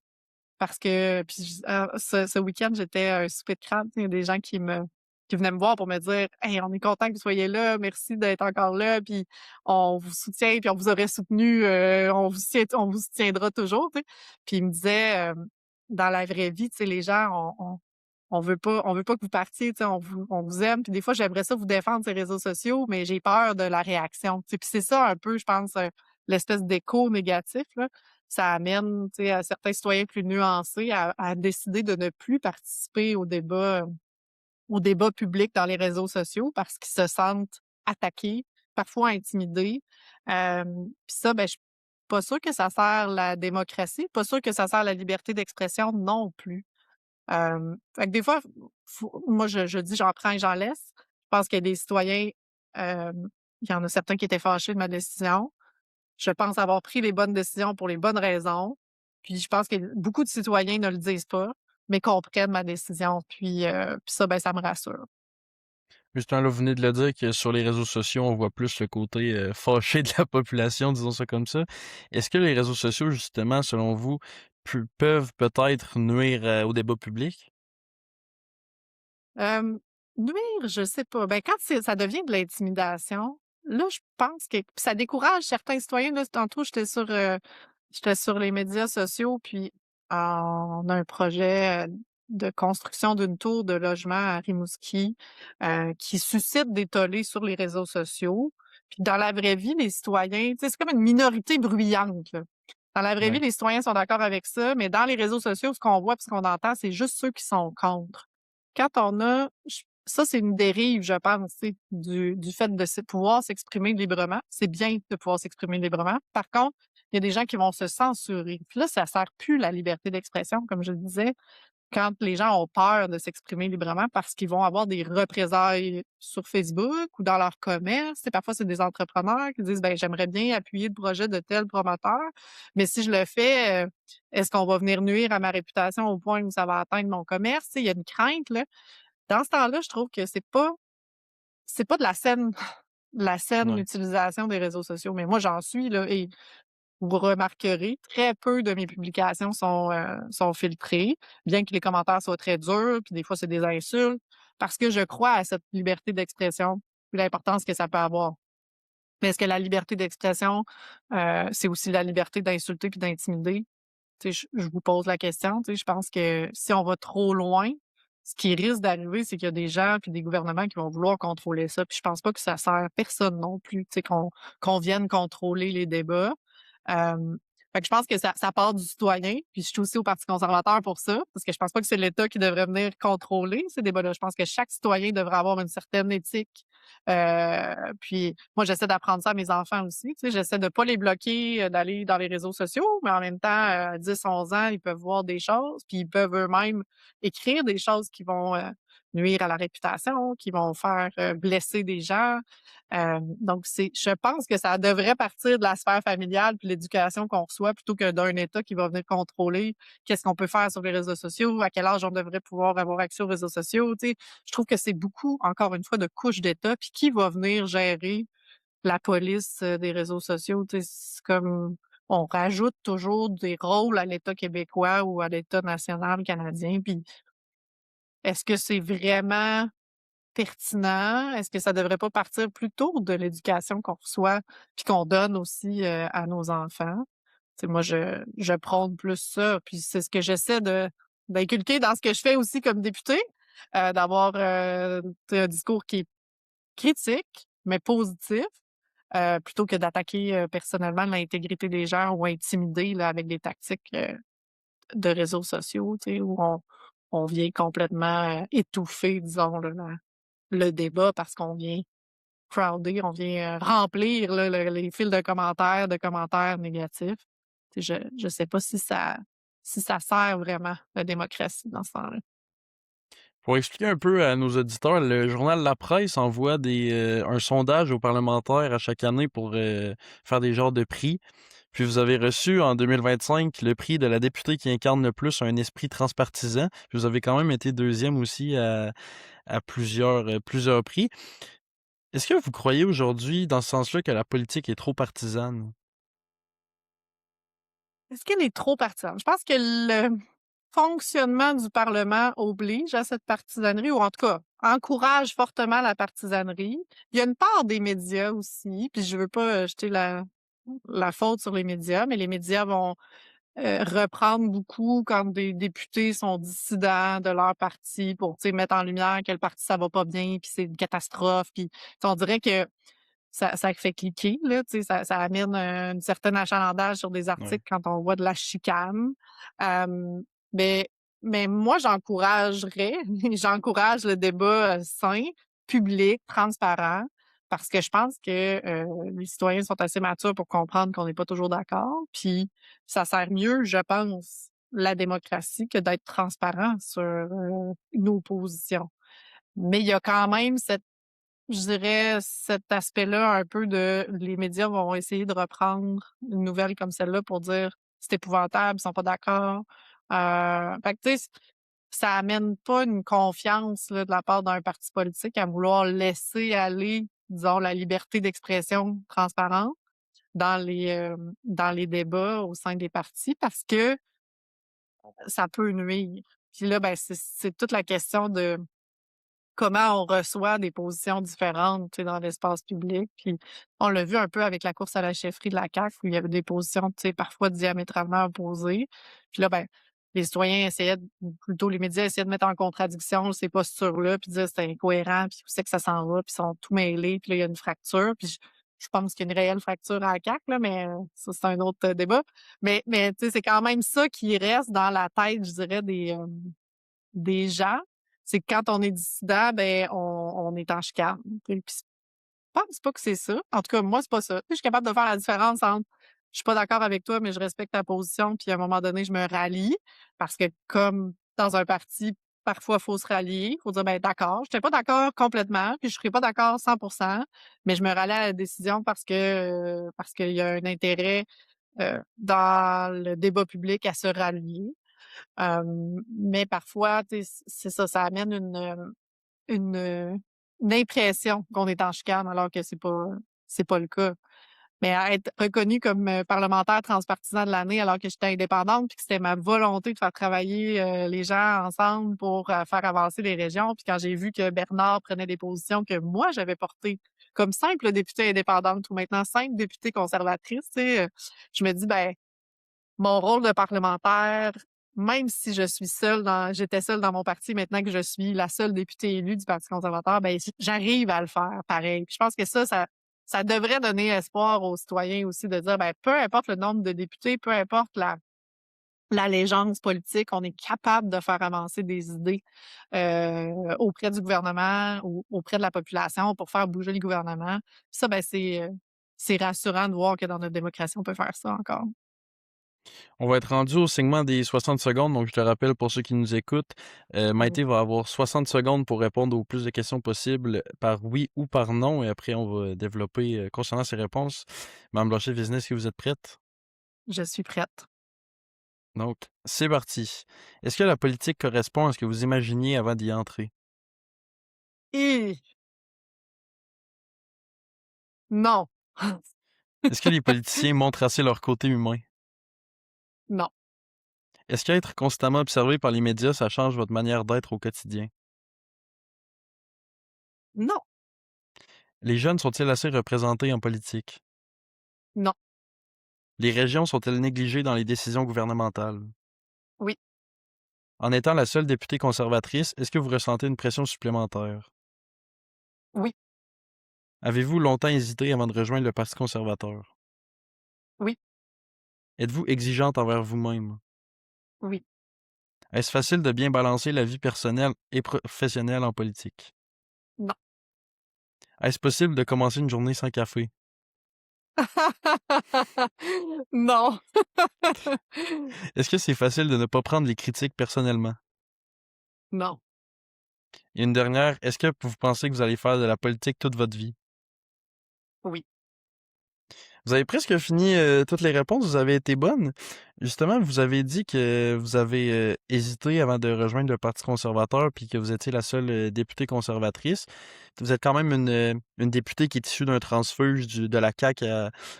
parce que puis ce week-end, j'étais à un souper de crâne, il y a des gens qui venaient me voir pour me dire: «Hey, on est content que vous soyez là, merci d'être encore là, puis on vous soutient, puis on vous aurait soutenu, on vous soutiendra toujours», tu sais? Puis ils me disaient, dans la vraie vie, tu sais, les gens, on veut pas que vous partiez, tu sais, on vous aime, puis des fois, j'aimerais ça vous défendre sur les réseaux sociaux, mais j'ai peur de la réaction, tu sais? Puis c'est ça un peu, je pense, l'espèce d'écho négatif, là. Ça amène, tu sais, à certains citoyens plus nuancés à décider de ne plus participer au débat public dans les réseaux sociaux parce qu'ils se sentent attaqués, parfois intimidés. Puis ça, ben, je suis pas sûre que ça sert la démocratie, pas sûre que ça sert la liberté d'expression non plus. Fait que des fois, moi, je dis: «J'en prends et j'en laisse». Je pense qu'il y a des citoyens, il y en a certains qui étaient fâchés de ma décision. Je pense avoir pris les bonnes décisions pour les bonnes raisons. Puis je pense que beaucoup de citoyens ne le disent pas, mais comprennent ma décision. Puis ça, ben, ça me rassure. Justement, là, vous venez de le dire que sur les réseaux sociaux, on voit plus le côté fâché de la population, disons ça comme ça. Est-ce que les réseaux sociaux, justement, selon vous, peuvent peut-être nuire au débat public? Hem, nuire, je sais pas. Ben, quand ça devient de l'intimidation, là, je pense que ça décourage certains citoyens. Là, tantôt, j'étais sur les médias sociaux, puis on a un projet, de construction d'une tour de logement à Rimouski, qui suscite des tollés sur les réseaux sociaux. Puis dans la vraie vie, les citoyens, tu sais, c'est comme une minorité bruyante, là. Dans la vraie vie, Ouais. les citoyens sont d'accord avec ça, mais dans les réseaux sociaux, ce qu'on voit puis ce qu'on entend, c'est juste ceux qui sont contre. Quand on a j ça, c'est une dérive, je pense, tu sais, du fait de pouvoir s'exprimer librement. C'est bien de pouvoir s'exprimer librement. Par contre, il y a des gens qui vont se censurer. Puis là, ça sert plus la liberté d'expression, comme je le disais. quand les gens ont peur de s'exprimer librement parce qu'ils vont avoir des représailles sur Facebook ou dans leur commerce. Tu sais, parfois, c'est des entrepreneurs qui disent, ben, j'aimerais bien appuyer le projet de tel promoteur, mais si je le fais, est-ce qu'on va venir nuire à ma réputation au point où ça va atteindre mon commerce? Tu sais, il y a une crainte, là. Dans ce temps-là, je trouve que c'est pas de la saine Ouais. utilisation des réseaux sociaux, mais moi, j'en suis, là, et vous remarquerez, très peu de mes publications sont filtrées, bien que les commentaires soient très durs, puis des fois, c'est des insultes, parce que je crois à cette liberté d'expression, puis l'importance que ça peut avoir. Mais est-ce que la liberté d'expression, c'est aussi la liberté d'insulter puis d'intimider? Tu sais, je vous pose la question, tu sais, je pense que si on va trop loin, ce qui risque d'arriver, c'est qu'il y a des gens puis des gouvernements qui vont vouloir contrôler ça, puis je pense pas que ça sert personne non plus, tu sais, qu'on vienne contrôler les débats. Hem, Fait que je pense que ça part du citoyen, puis je suis aussi au Parti conservateur pour ça, parce que je pense pas que c'est l'État qui devrait venir contrôler ces débats-là. Je pense que chaque citoyen devrait avoir une certaine éthique. Puis moi, j'essaie d'apprendre ça à mes enfants aussi, tu sais, j'essaie de pas les bloquer, d'aller dans les réseaux sociaux, mais en même temps, à 10-11 ans, ils peuvent voir des choses, puis ils peuvent eux-mêmes écrire des choses qui vont, nuire à la réputation, qui vont faire, blesser des gens. Donc je pense que ça devrait partir de la sphère familiale puis l'éducation qu'on reçoit plutôt que d'un État qui va venir contrôler qu'est-ce qu'on peut faire sur les réseaux sociaux, à quel âge on devrait pouvoir avoir accès aux réseaux sociaux, tu sais. Je trouve que c'est beaucoup, encore une fois, de couches d'État, puis qui va venir gérer la police, des réseaux sociaux, tu sais? C'est comme on rajoute toujours des rôles à l'État québécois ou à l'État national canadien, puis est-ce que c'est vraiment pertinent? Est-ce que ça devrait pas partir plutôt de l'éducation qu'on reçoit puis qu'on donne aussi, à nos enfants? Tu sais, moi, je prône plus ça, puis c'est ce que j'essaie d'inculquer dans ce que je fais aussi comme députée, d'avoir, tu sais, un discours qui est critique, mais positif, plutôt que d'attaquer, personnellement l'intégrité des gens ou intimider, là, avec des tactiques, de réseaux sociaux, tu sais, où on vient complètement, étouffer, disons, là, le débat parce qu'on vient crowder, on vient, remplir là, les fils de commentaires négatifs. Tu sais, je sais pas si ça sert vraiment la démocratie dans ce temps-là. Pour expliquer un peu à nos auditeurs, le journal La Presse envoie un sondage aux parlementaires à chaque année pour faire des genres de prix. Puis vous avez reçu en 2025 le prix de la députée qui incarne le plus un esprit transpartisan. Puis vous avez quand même été deuxième aussi à plusieurs prix. Est-ce que vous croyez aujourd'hui, dans ce sens-là, que la politique est trop partisane? Est-ce qu'elle est trop partisane? Je pense que le fonctionnement du Parlement oblige à cette partisanerie ou en tout cas encourage fortement la partisanerie. Il y a une part des médias aussi, puis je veux pas, jeter la faute sur les médias, mais les médias vont reprendre beaucoup quand des députés sont dissidents de leur parti pour, tu sais, mettre en lumière quel parti ça va pas bien, puis c'est une catastrophe, puis tu sais, on dirait que ça fait cliquer, là, tu sais, ça amène un certain achalandage sur des Ouais. articles quand on voit de la chicane. Hem, mais mais moi, j'encouragerais j'encourage le débat, sain, public, transparent, parce que je pense que, les citoyens sont assez matures pour comprendre qu'on n'est pas toujours d'accord, puis ça sert mieux, je pense, la démocratie que d'être transparent sur, nos positions. Mais il y a quand même je dirais cet aspect-là un peu de les médias vont essayer de reprendre une nouvelle comme celle-là pour dire: «C'est épouvantable, ils sont pas d'accord». Fait que tu sais, ça amène pas une confiance là, de la part d'un parti politique à vouloir laisser aller, disons, la liberté d'expression transparente dans les débats au sein des partis parce que ça peut nuire. Puis là, ben, c'est toute la question de comment on reçoit des positions différentes, tu sais, dans l'espace public. Puis on l'a vu un peu avec la course à la chefferie de la CAQ où il y avait des positions, tu sais, parfois diamétralement opposées. Puis là, ben, les citoyens essayaient ou plutôt les médias essayaient de mettre en contradiction ces postures-là, puis de dire: «C'est incohérent, puis où c'est que ça s'en va?» Puis ils sont tout mêlés, puis là, il y a une fracture. Puis je pense qu'il y a une réelle fracture à la CAQ, là, mais ça, c'est un autre, débat. Mais tu sais, c'est quand même ça qui reste dans la tête, je dirais, des gens, c'est que quand on est dissident, ben, on est en chicane, tu sais, puis je pense pas que c'est ça. En tout cas, moi, c'est pas ça. Tu sais, je suis capable de faire la différence entre je suis pas d'accord avec toi, mais je respecte ta position, puis à un moment donné, je me rallie parce que comme dans un parti, parfois, il faut se rallier. Il faut dire, ben d'accord, je n'étais pas d'accord complètement, puis je serai pas d'accord 100%, mais je me rallie à la décision parce qu'il y a un intérêt dans le débat public à se rallier. Mais parfois, tu sais, c'est ça, ça amène une, euh, une impression qu'on est en chicane alors que c'est pas le cas. Mais à être reconnue comme parlementaire transpartisan de l'année alors que j'étais indépendante, puis que c'était ma volonté de faire travailler les gens ensemble pour faire avancer les régions. Puis quand j'ai vu que Bernard prenait des positions que moi j'avais portées comme simple députée indépendante ou maintenant simple députée conservatrice, tu sais, je me dis ben mon rôle de parlementaire, même si j'étais seule dans mon parti, maintenant que je suis la seule députée élue du Parti conservateur, ben j'arrive à le faire pareil. Puis je pense que ça devrait donner espoir aux citoyens aussi de dire, ben peu importe le nombre de députés, peu importe l'allégeance politique, on est capable de faire avancer des idées auprès du gouvernement ou auprès de la population pour faire bouger le gouvernement. Puis ça, ben c'est rassurant de voir que dans notre démocratie, on peut faire ça encore. On va être rendu au segment des 60 secondes, donc je te rappelle pour ceux qui nous écoutent, Maïté va avoir 60 secondes pour répondre au plus de questions possibles par oui ou par non, et après on va développer concernant ces réponses. Mme Blanchet-Vézina, est-ce que vous êtes prête? Je suis prête. Donc, c'est parti. Est-ce que la politique correspond à ce que vous imaginiez avant d'y entrer? Et non. Est-ce que les politiciens montrent assez leur côté humain? Non. Est-ce qu'être constamment observé par les médias, ça change votre manière d'être au quotidien? Non. Les jeunes sont-ils assez représentés en politique? Non. Les régions sont-elles négligées dans les décisions gouvernementales? Oui. En étant la seule députée conservatrice, est-ce que vous ressentez une pression supplémentaire? Oui. Avez-vous longtemps hésité avant de rejoindre le Parti conservateur? Oui. Êtes-vous exigeante envers vous-même? Oui. Est-ce facile de bien balancer la vie personnelle et professionnelle en politique? Non. Est-ce possible de commencer une journée sans café? Non. Est-ce que c'est facile de ne pas prendre les critiques personnellement? Non. Et une dernière, est-ce que vous pensez que vous allez faire de la politique toute votre vie? Oui. Vous avez presque fini toutes les réponses, vous avez été bonne. Justement, vous avez dit que vous avez hésité avant de rejoindre le Parti conservateur puis que vous étiez la seule députée conservatrice. Vous êtes quand même une députée qui est issue d'un transfuge de la CAQ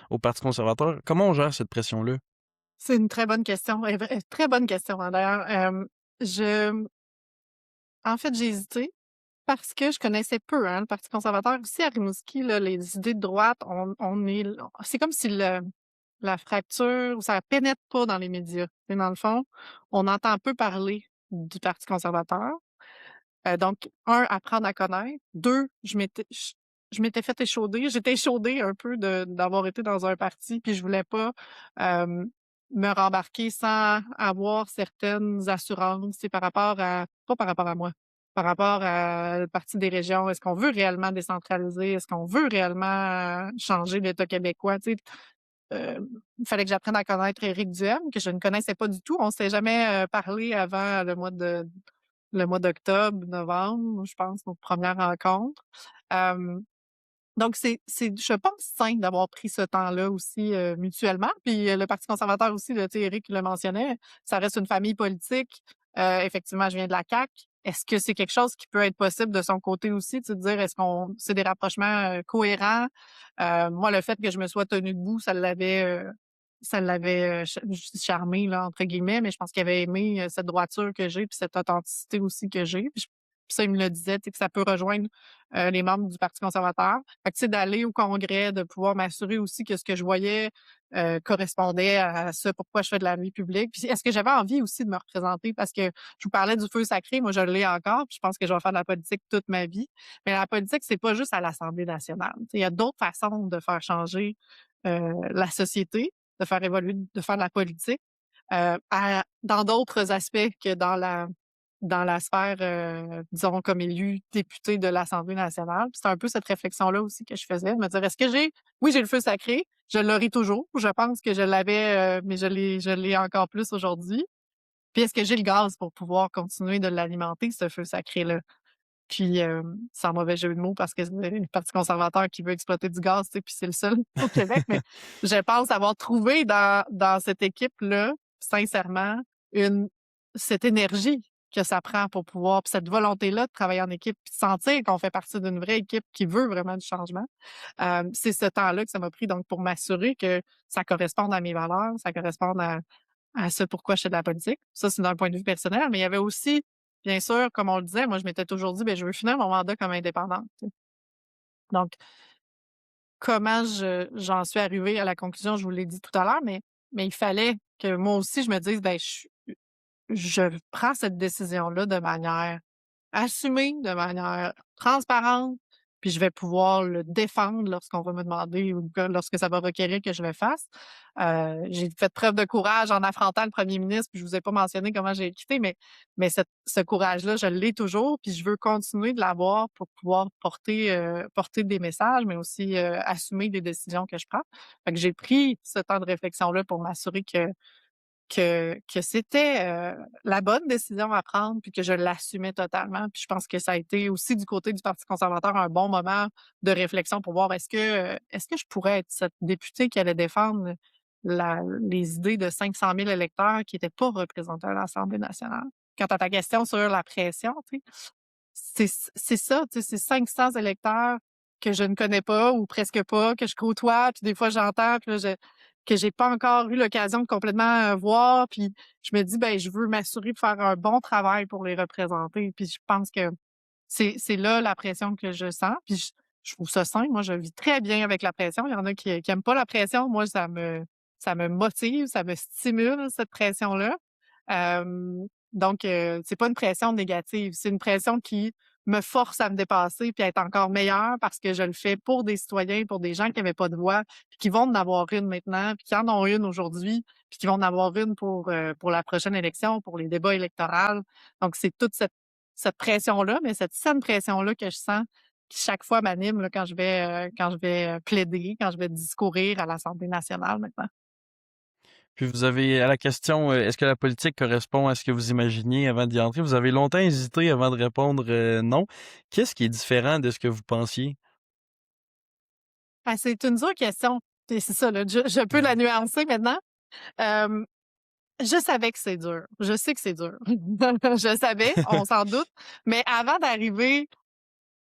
au Parti conservateur. Comment on gère cette pression-là? C'est une très bonne question. Très bonne question, hein, d'ailleurs. Je En fait, j'ai hésité parce que je connaissais peu, hein, le Parti conservateur. Ici, à Rimouski, là, les idées de droite, c'est comme si la fracture, ça pénètre pas dans les médias. Tu Dans le fond, on entend peu parler du Parti conservateur. Donc, apprendre à connaître. Deux, je m'étais fait échauder. J'étais échaudée un peu d'avoir été dans un parti, puis je voulais pas me rembarquer sans avoir certaines assurances, c'est pas par rapport à moi, par rapport à le Parti des régions. Est-ce qu'on veut réellement décentraliser? Est-ce qu'on veut réellement changer l'État québécois? Tu sais, il fallait que j'apprenne à connaître Éric Duhaime, que je ne connaissais pas du tout. On s'était jamais parlé avant le mois d'octobre, novembre, je pense, notre première rencontre. Donc je pense, sain d'avoir pris ce temps-là aussi, mutuellement. Puis, le Parti conservateur aussi, là, tu sais, Éric le mentionnait, ça reste une famille politique. Effectivement, je viens de la CAQ. Est-ce que c'est quelque chose qui peut être possible de son côté aussi, tu sais, de dire est-ce qu'on c'est des rapprochements, cohérents? Moi, le fait que je me sois tenue debout, ça l'avait, «charmé» là, entre guillemets, mais je pense qu'il avait aimé, cette droiture que j'ai puis cette authenticité aussi que j'ai. Puis ça, il me le disait, tu sais, que ça peut rejoindre, les membres du Parti conservateur. Fait que, tu sais, d'aller au congrès, de pouvoir m'assurer aussi que ce que je voyais, correspondait à ce pourquoi je fais de la vie publique. Puis est-ce que j'avais envie aussi de me représenter? Parce que je vous parlais du feu sacré, moi je l'ai encore, puis je pense que je vais faire de la politique toute ma vie. Mais la politique, c'est pas juste à l'Assemblée nationale. Tu sais, il y a d'autres façons de faire changer, la société, de faire évoluer, de faire de la politique, dans d'autres aspects que dans la sphère, disons, comme élu député de l'Assemblée nationale. Puis c'est un peu cette réflexion-là aussi que je faisais, de me dire: «Est-ce que oui, j'ai le feu sacré, je l'aurai toujours. Je pense que je l'avais, mais je l'ai encore plus aujourd'hui. Puis est-ce que j'ai le gaz pour pouvoir continuer de l'alimenter, ce feu sacré-là? Puis, sans mauvais jeu de mots parce que c'est le Parti conservateur qui veut exploiter du gaz, tu sais, puis c'est le seul au Québec, mais je pense avoir trouvé dans cette équipe-là, sincèrement, une cette énergie que ça prend pour pouvoir puis cette volonté-là de travailler en équipe, puis de sentir qu'on fait partie d'une vraie équipe qui veut vraiment du changement. C'est ce temps-là que ça m'a pris donc pour m'assurer que ça corresponde à mes valeurs, ça corresponde à ce pourquoi je fais de la politique. Ça, c'est d'un point de vue personnel, mais il y avait aussi, bien sûr, comme on le disait, moi, je m'étais toujours dit: «Beh, je veux finir mon mandat comme indépendante», tu sais. Donc, comment j'en suis arrivée à la conclusion, je vous l'ai dit tout à l'heure, mais il fallait que moi aussi je me dise: «Ben, je prends cette décision-là de manière assumée, de manière transparente, puis je vais pouvoir le défendre lorsqu'on va me demander ou que lorsque ça va requérir que je le fasse. J'ai fait preuve de courage en affrontant le premier ministre, puis je vous ai pas mentionné comment j'ai quitté, mais ce courage-là, je l'ai toujours, puis je veux continuer de l'avoir pour pouvoir porter des messages, mais aussi, assumer des décisions que je prends. Fait que j'ai pris ce temps de réflexion-là pour m'assurer que c'était, la bonne décision à prendre, puis que je l'assumais totalement. Puis je pense que ça a été aussi du côté du Parti conservateur un bon moment de réflexion pour voir est-ce que je pourrais être cette députée qui allait défendre les idées de 500 000 électeurs qui étaient pas représentés à l'Assemblée nationale. Quant à ta question sur la pression, tu sais, c'est ça, tu sais, c'est 500 électeurs que je ne connais pas ou presque pas, que je côtoie, puis des fois j'entends, puis là que j'ai pas encore eu l'occasion de complètement, voir, puis je me dis: «Ben, je veux m'assurer de faire un bon travail pour les représenter», puis je pense que c'est là la pression que je sens, puis je trouve ça sain. Moi, je vis très bien avec la pression. Il y en a qui aiment pas la pression. Moi, ça me motive, ça me stimule cette pression-là. Donc c'est pas une pression négative, c'est une pression qui me force à me dépasser puis à être encore meilleure parce que je le fais pour des citoyens, pour des gens qui avaient pas de voix, puis qui vont en avoir une maintenant, puis qui en ont une aujourd'hui, puis qui vont en avoir une pour la prochaine élection, pour les débats électoraux. Donc c'est toute cette pression-là, mais cette saine pression-là que je sens qui chaque fois m'anime là, quand je vais plaider, quand je vais discourir à l'Assemblée nationale maintenant. Puis vous avez à la question, est-ce que la politique correspond à ce que vous imaginiez avant d'y entrer? Vous avez longtemps hésité avant de répondre, non. Qu'est-ce qui est différent de ce que vous pensiez? Ah, c'est une dure question. C'est ça, là, je peux la nuancer maintenant. Hem, je savais que c'est dur. Je sais que c'est dur. Je savais, on s'en doute, mais avant d'arriver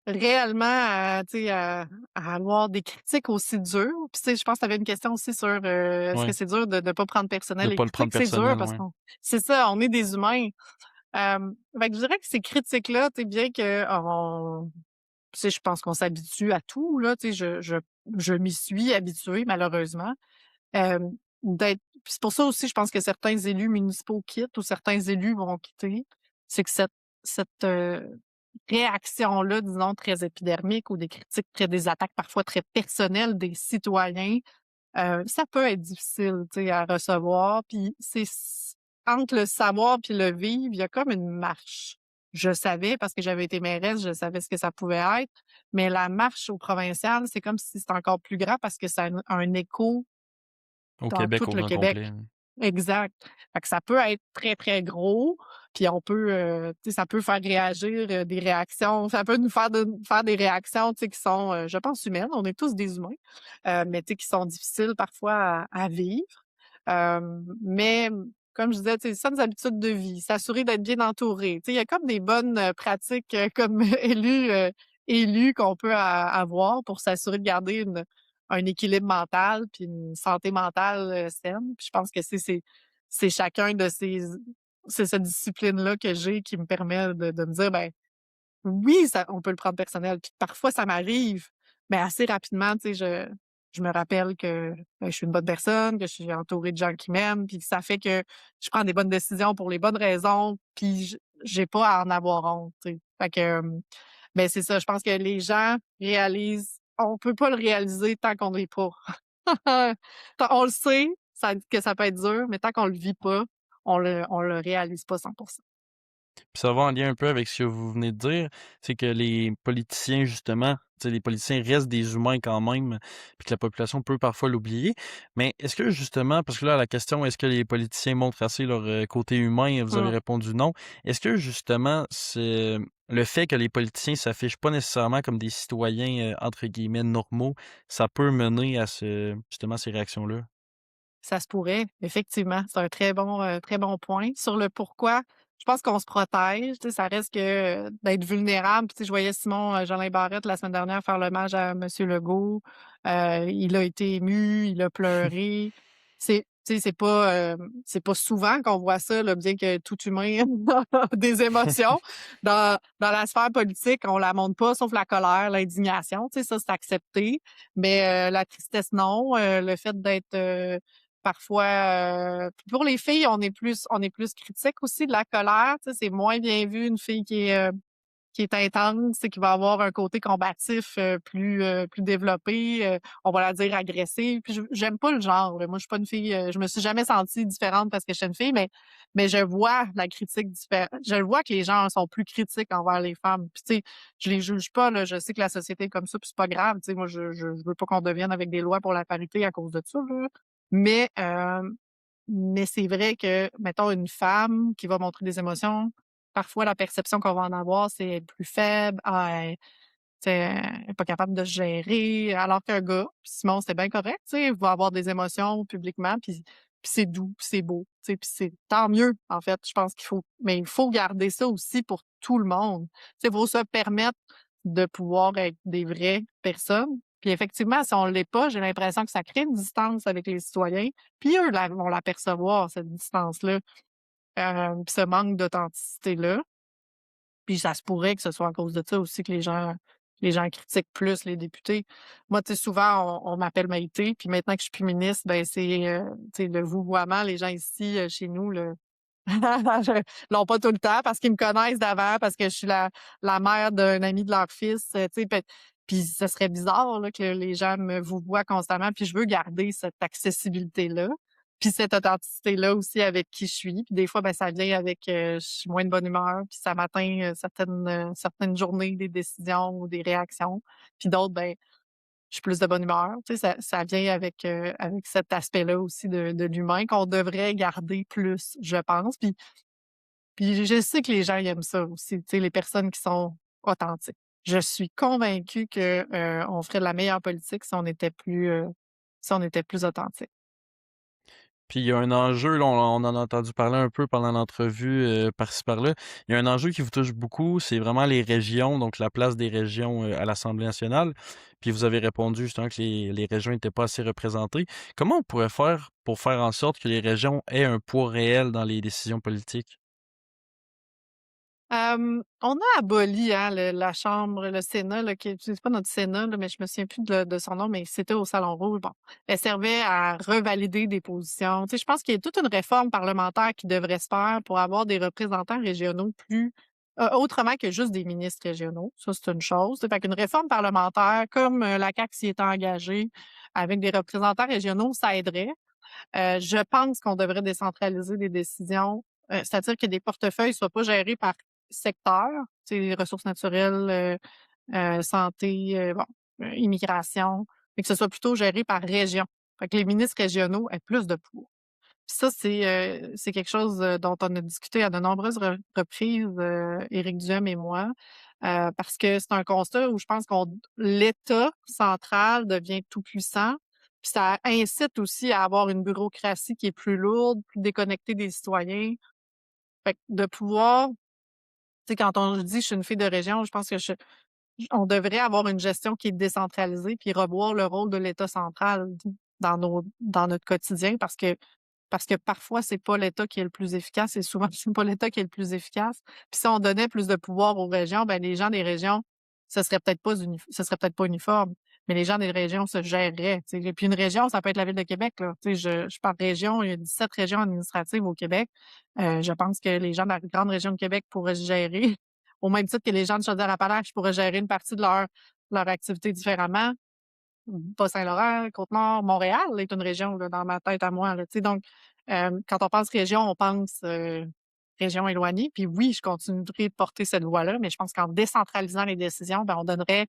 réellement à, tu sais, à avoir des critiques aussi dures, puis tu sais, je pense que tu avais une question aussi sur, est-ce que Ouais, c'est dur de ne pas prendre de personnel les pas le prendre critiques? C'est dur personnel, parce ouais. qu'on c'est ça, on est des humains. Fait que je dirais que ces critiques-là, tu sais, bien que on tu sais, je pense qu'on s'habitue à tout, là, tu sais, je m'y suis habituée malheureusement. Hem, Puis c'est pour ça aussi, je pense que certains élus municipaux quittent ou certains élus vont quitter. C'est que cette réaction-là, disons, très épidermique ou des critiques des attaques parfois très personnelles des citoyens, ça peut être difficile, tu sais, à recevoir. Puis entre le savoir puis le vivre, il y a comme une marche. Je savais parce que j'avais été mairesse, je savais ce que ça pouvait être, mais la marche au provincial, c'est comme si c'était encore plus grand parce que ça a un écho Au dans Québec tout au le grand Québec. complet. Exact. Fait que ça peut être très, très gros, puis on peut, tu sais, ça peut faire réagir, des réactions ça peut nous faire des réactions, tu sais, qui sont, je pense humaines. On est tous des humains, mais tu sais, qui sont difficiles parfois à vivre. Mais comme je disais, tu sais, saines habitudes de vie, s'assurer d'être bien entouré. Tu sais, il y a comme des bonnes, pratiques, comme élus qu'on peut avoir pour s'assurer de garder un équilibre mental puis une santé mentale, saine. Puis je pense que c'est chacun de ces c'est cette discipline-là que j'ai qui me permet de me dire, ben, oui, ça on peut le prendre personnel, puis parfois ça m'arrive, mais assez rapidement, tu sais, je me rappelle que, ben, je suis une bonne personne, que je suis entourée de gens qui m'aiment, puis que ça fait que je prends des bonnes décisions pour les bonnes raisons, puis j'ai pas à en avoir honte, tu sais. Fait que, ben, c'est ça, je pense que les gens réalisent on peut pas le réaliser tant qu'on l'est pas. On le sait, que ça peut être dur, mais tant qu'on le vit pas, on le réalise pas 100%. Puis ça va en lien un peu avec ce que vous venez de dire, c'est que les politiciens justement, tu sais, les politiciens restent des humains quand même, puis que la population peut parfois l'oublier. Mais est-ce que justement, parce que là, la question: «Est-ce que les politiciens montrent assez leur, côté humain?» Vous avez Mmh. répondu: «Non». Est-ce que justement, c'est le fait que les politiciens s'affichent pas nécessairement comme des citoyens, entre guillemets «normaux», ça peut mener à ce justement ces réactions-là? Ça se pourrait, effectivement. C'est un très bon point. Sur le pourquoi, je pense qu'on se protège, tu sais, ça reste que, d'être vulnérable. Puis, tu sais, je voyais Simon, Jolin Barrette la semaine dernière faire l'hommage à Monsieur Legault. Il a été ému, il a pleuré. Tu sais, c'est pas souvent qu'on voit ça, là, bien que tout humain a des émotions. Dans la sphère politique, on la montre pas, sauf la colère, l'indignation, tu sais, ça, c'est accepté. Mais, la tristesse, non. Le fait d'être, parfois, pour les filles, on est plus critique aussi de la colère, tu sais, c'est moins bien vu une fille qui est intense, tu sais, qui va avoir un côté combatif, plus développé, on va la dire agressive. Puis j'aime pas le genre, là. Moi, je suis pas une fille, je me suis jamais sentie différente parce que je suis une fille, mais je vois la critique je le vois que les gens sont plus critiques envers les femmes. Puis tu sais, je les juge pas, là, je sais que la société est comme ça, puis c'est pas grave, tu sais, moi je veux pas qu'on devienne avec des lois pour la parité à cause de ça, là. Mais, mais c'est vrai que, mettons, une femme qui va montrer des émotions, parfois la perception qu'on va en avoir, c'est être plus faible, ah, elle est pas capable de se gérer, alors qu'un gars, puis Simon, c'est bien correct, tu sais, il va avoir des émotions publiquement, puis c'est doux, puis c'est beau, tu sais, puis c'est tant mieux, en fait. Je pense qu'il faut mais il faut garder ça aussi pour tout le monde. Tu sais, il faut se permettre de pouvoir être des vraies personnes. Puis effectivement, si on l'est pas, j'ai l'impression que ça crée une distance avec les citoyens, puis eux vont l'apercevoir, cette distance-là, puis ce manque d'authenticité-là. Puis ça se pourrait que ce soit à cause de ça aussi que les gens critiquent plus les députés. Moi, tu sais, souvent, on m'appelle Maïté, puis maintenant que je suis plus ministre, ben c'est, tu sais, le vouvoiement, les gens ici, chez nous, je l'ont pas tout le temps parce qu'ils me connaissent d'avant, parce que je suis la mère d'un ami de leur fils, tu sais, puis ce serait bizarre, là, que les gens me vouvoient constamment, puis je veux garder cette accessibilité-là, puis cette authenticité-là aussi avec qui je suis. Puis des fois, ben, ça vient avec, je suis moins de bonne humeur, puis ça m'atteint, certaines journées, des décisions ou des réactions. Puis d'autres, ben, je suis plus de bonne humeur. Tu sais, ça vient avec cet aspect-là aussi de l'humain qu'on devrait garder plus, je pense. Puis je sais que les gens ils aiment ça aussi, tu sais, les personnes qui sont authentiques. Je suis convaincue que, on ferait de la meilleure politique si on était plus authentique. Puis il y a un enjeu, là, on en a entendu parler un peu pendant l'entrevue, par-ci par-là. Il y a un enjeu qui vous touche beaucoup, c'est vraiment les régions, donc la place des régions, à l'Assemblée nationale. Puis vous avez répondu justement que les régions n'étaient pas assez représentées. Comment on pourrait faire pour faire en sorte que les régions aient un poids réel dans les décisions politiques? On a aboli, hein, la chambre, le Sénat, là, qui c'est pas notre Sénat, là, mais je me souviens plus de son nom, mais c'était au Salon Rouge. Bon, elle servait à revalider des positions. Tu sais, je pense qu'il y a toute une réforme parlementaire qui devrait se faire pour avoir des représentants régionaux plus autrement que juste des ministres régionaux. Ça, c'est une chose. Fait qu'une réforme parlementaire, comme la CAQ s'y est engagée, avec des représentants régionaux, ça aiderait. Je pense qu'on devrait décentraliser les décisions, c'est-à-dire que des portefeuilles soient pas gérés par secteur, tu sais, ressources naturelles, santé, bon, immigration, mais que ce soit plutôt géré par région. Fait que les ministres régionaux aient plus de pouvoir. Puis ça, c'est quelque chose, dont on a discuté à de nombreuses reprises, Éric Duhem et moi, parce que c'est un constat où je pense qu'on l'État central devient tout puissant, puis ça incite aussi à avoir une bureaucratie qui est plus lourde, plus déconnectée des citoyens. Fait que de pouvoir tu sais, quand on dit: «Je suis une fille de région», je pense que on devrait avoir une gestion qui est décentralisée, puis revoir le rôle de l'État central dans notre quotidien parce que parfois, c'est pas l'État qui est le plus efficace et souvent, c'est pas l'État qui est le plus efficace. Puis si on donnait plus de pouvoir aux régions, ben les gens des régions, ce serait peut-être pas uniforme, mais les gens des régions se géreraient, tu sais. Et puis une région, ça peut être la ville de Québec, là. Tu sais, je parle région, il y a 17 régions administratives au Québec. Je pense que les gens de la grande région de Québec pourraient se gérer, au même titre que les gens de Chaudière-Appalaches pourraient gérer une partie de leur activité différemment. Bas-Saint-Laurent, Côte-Nord, Montréal est une région là, dans ma tête à moi, là, tu sais? Donc, quand on pense région, on pense, régions éloignées. Puis oui, je continuerai de porter cette voix-là, mais je pense qu'en décentralisant les décisions, ben, on donnerait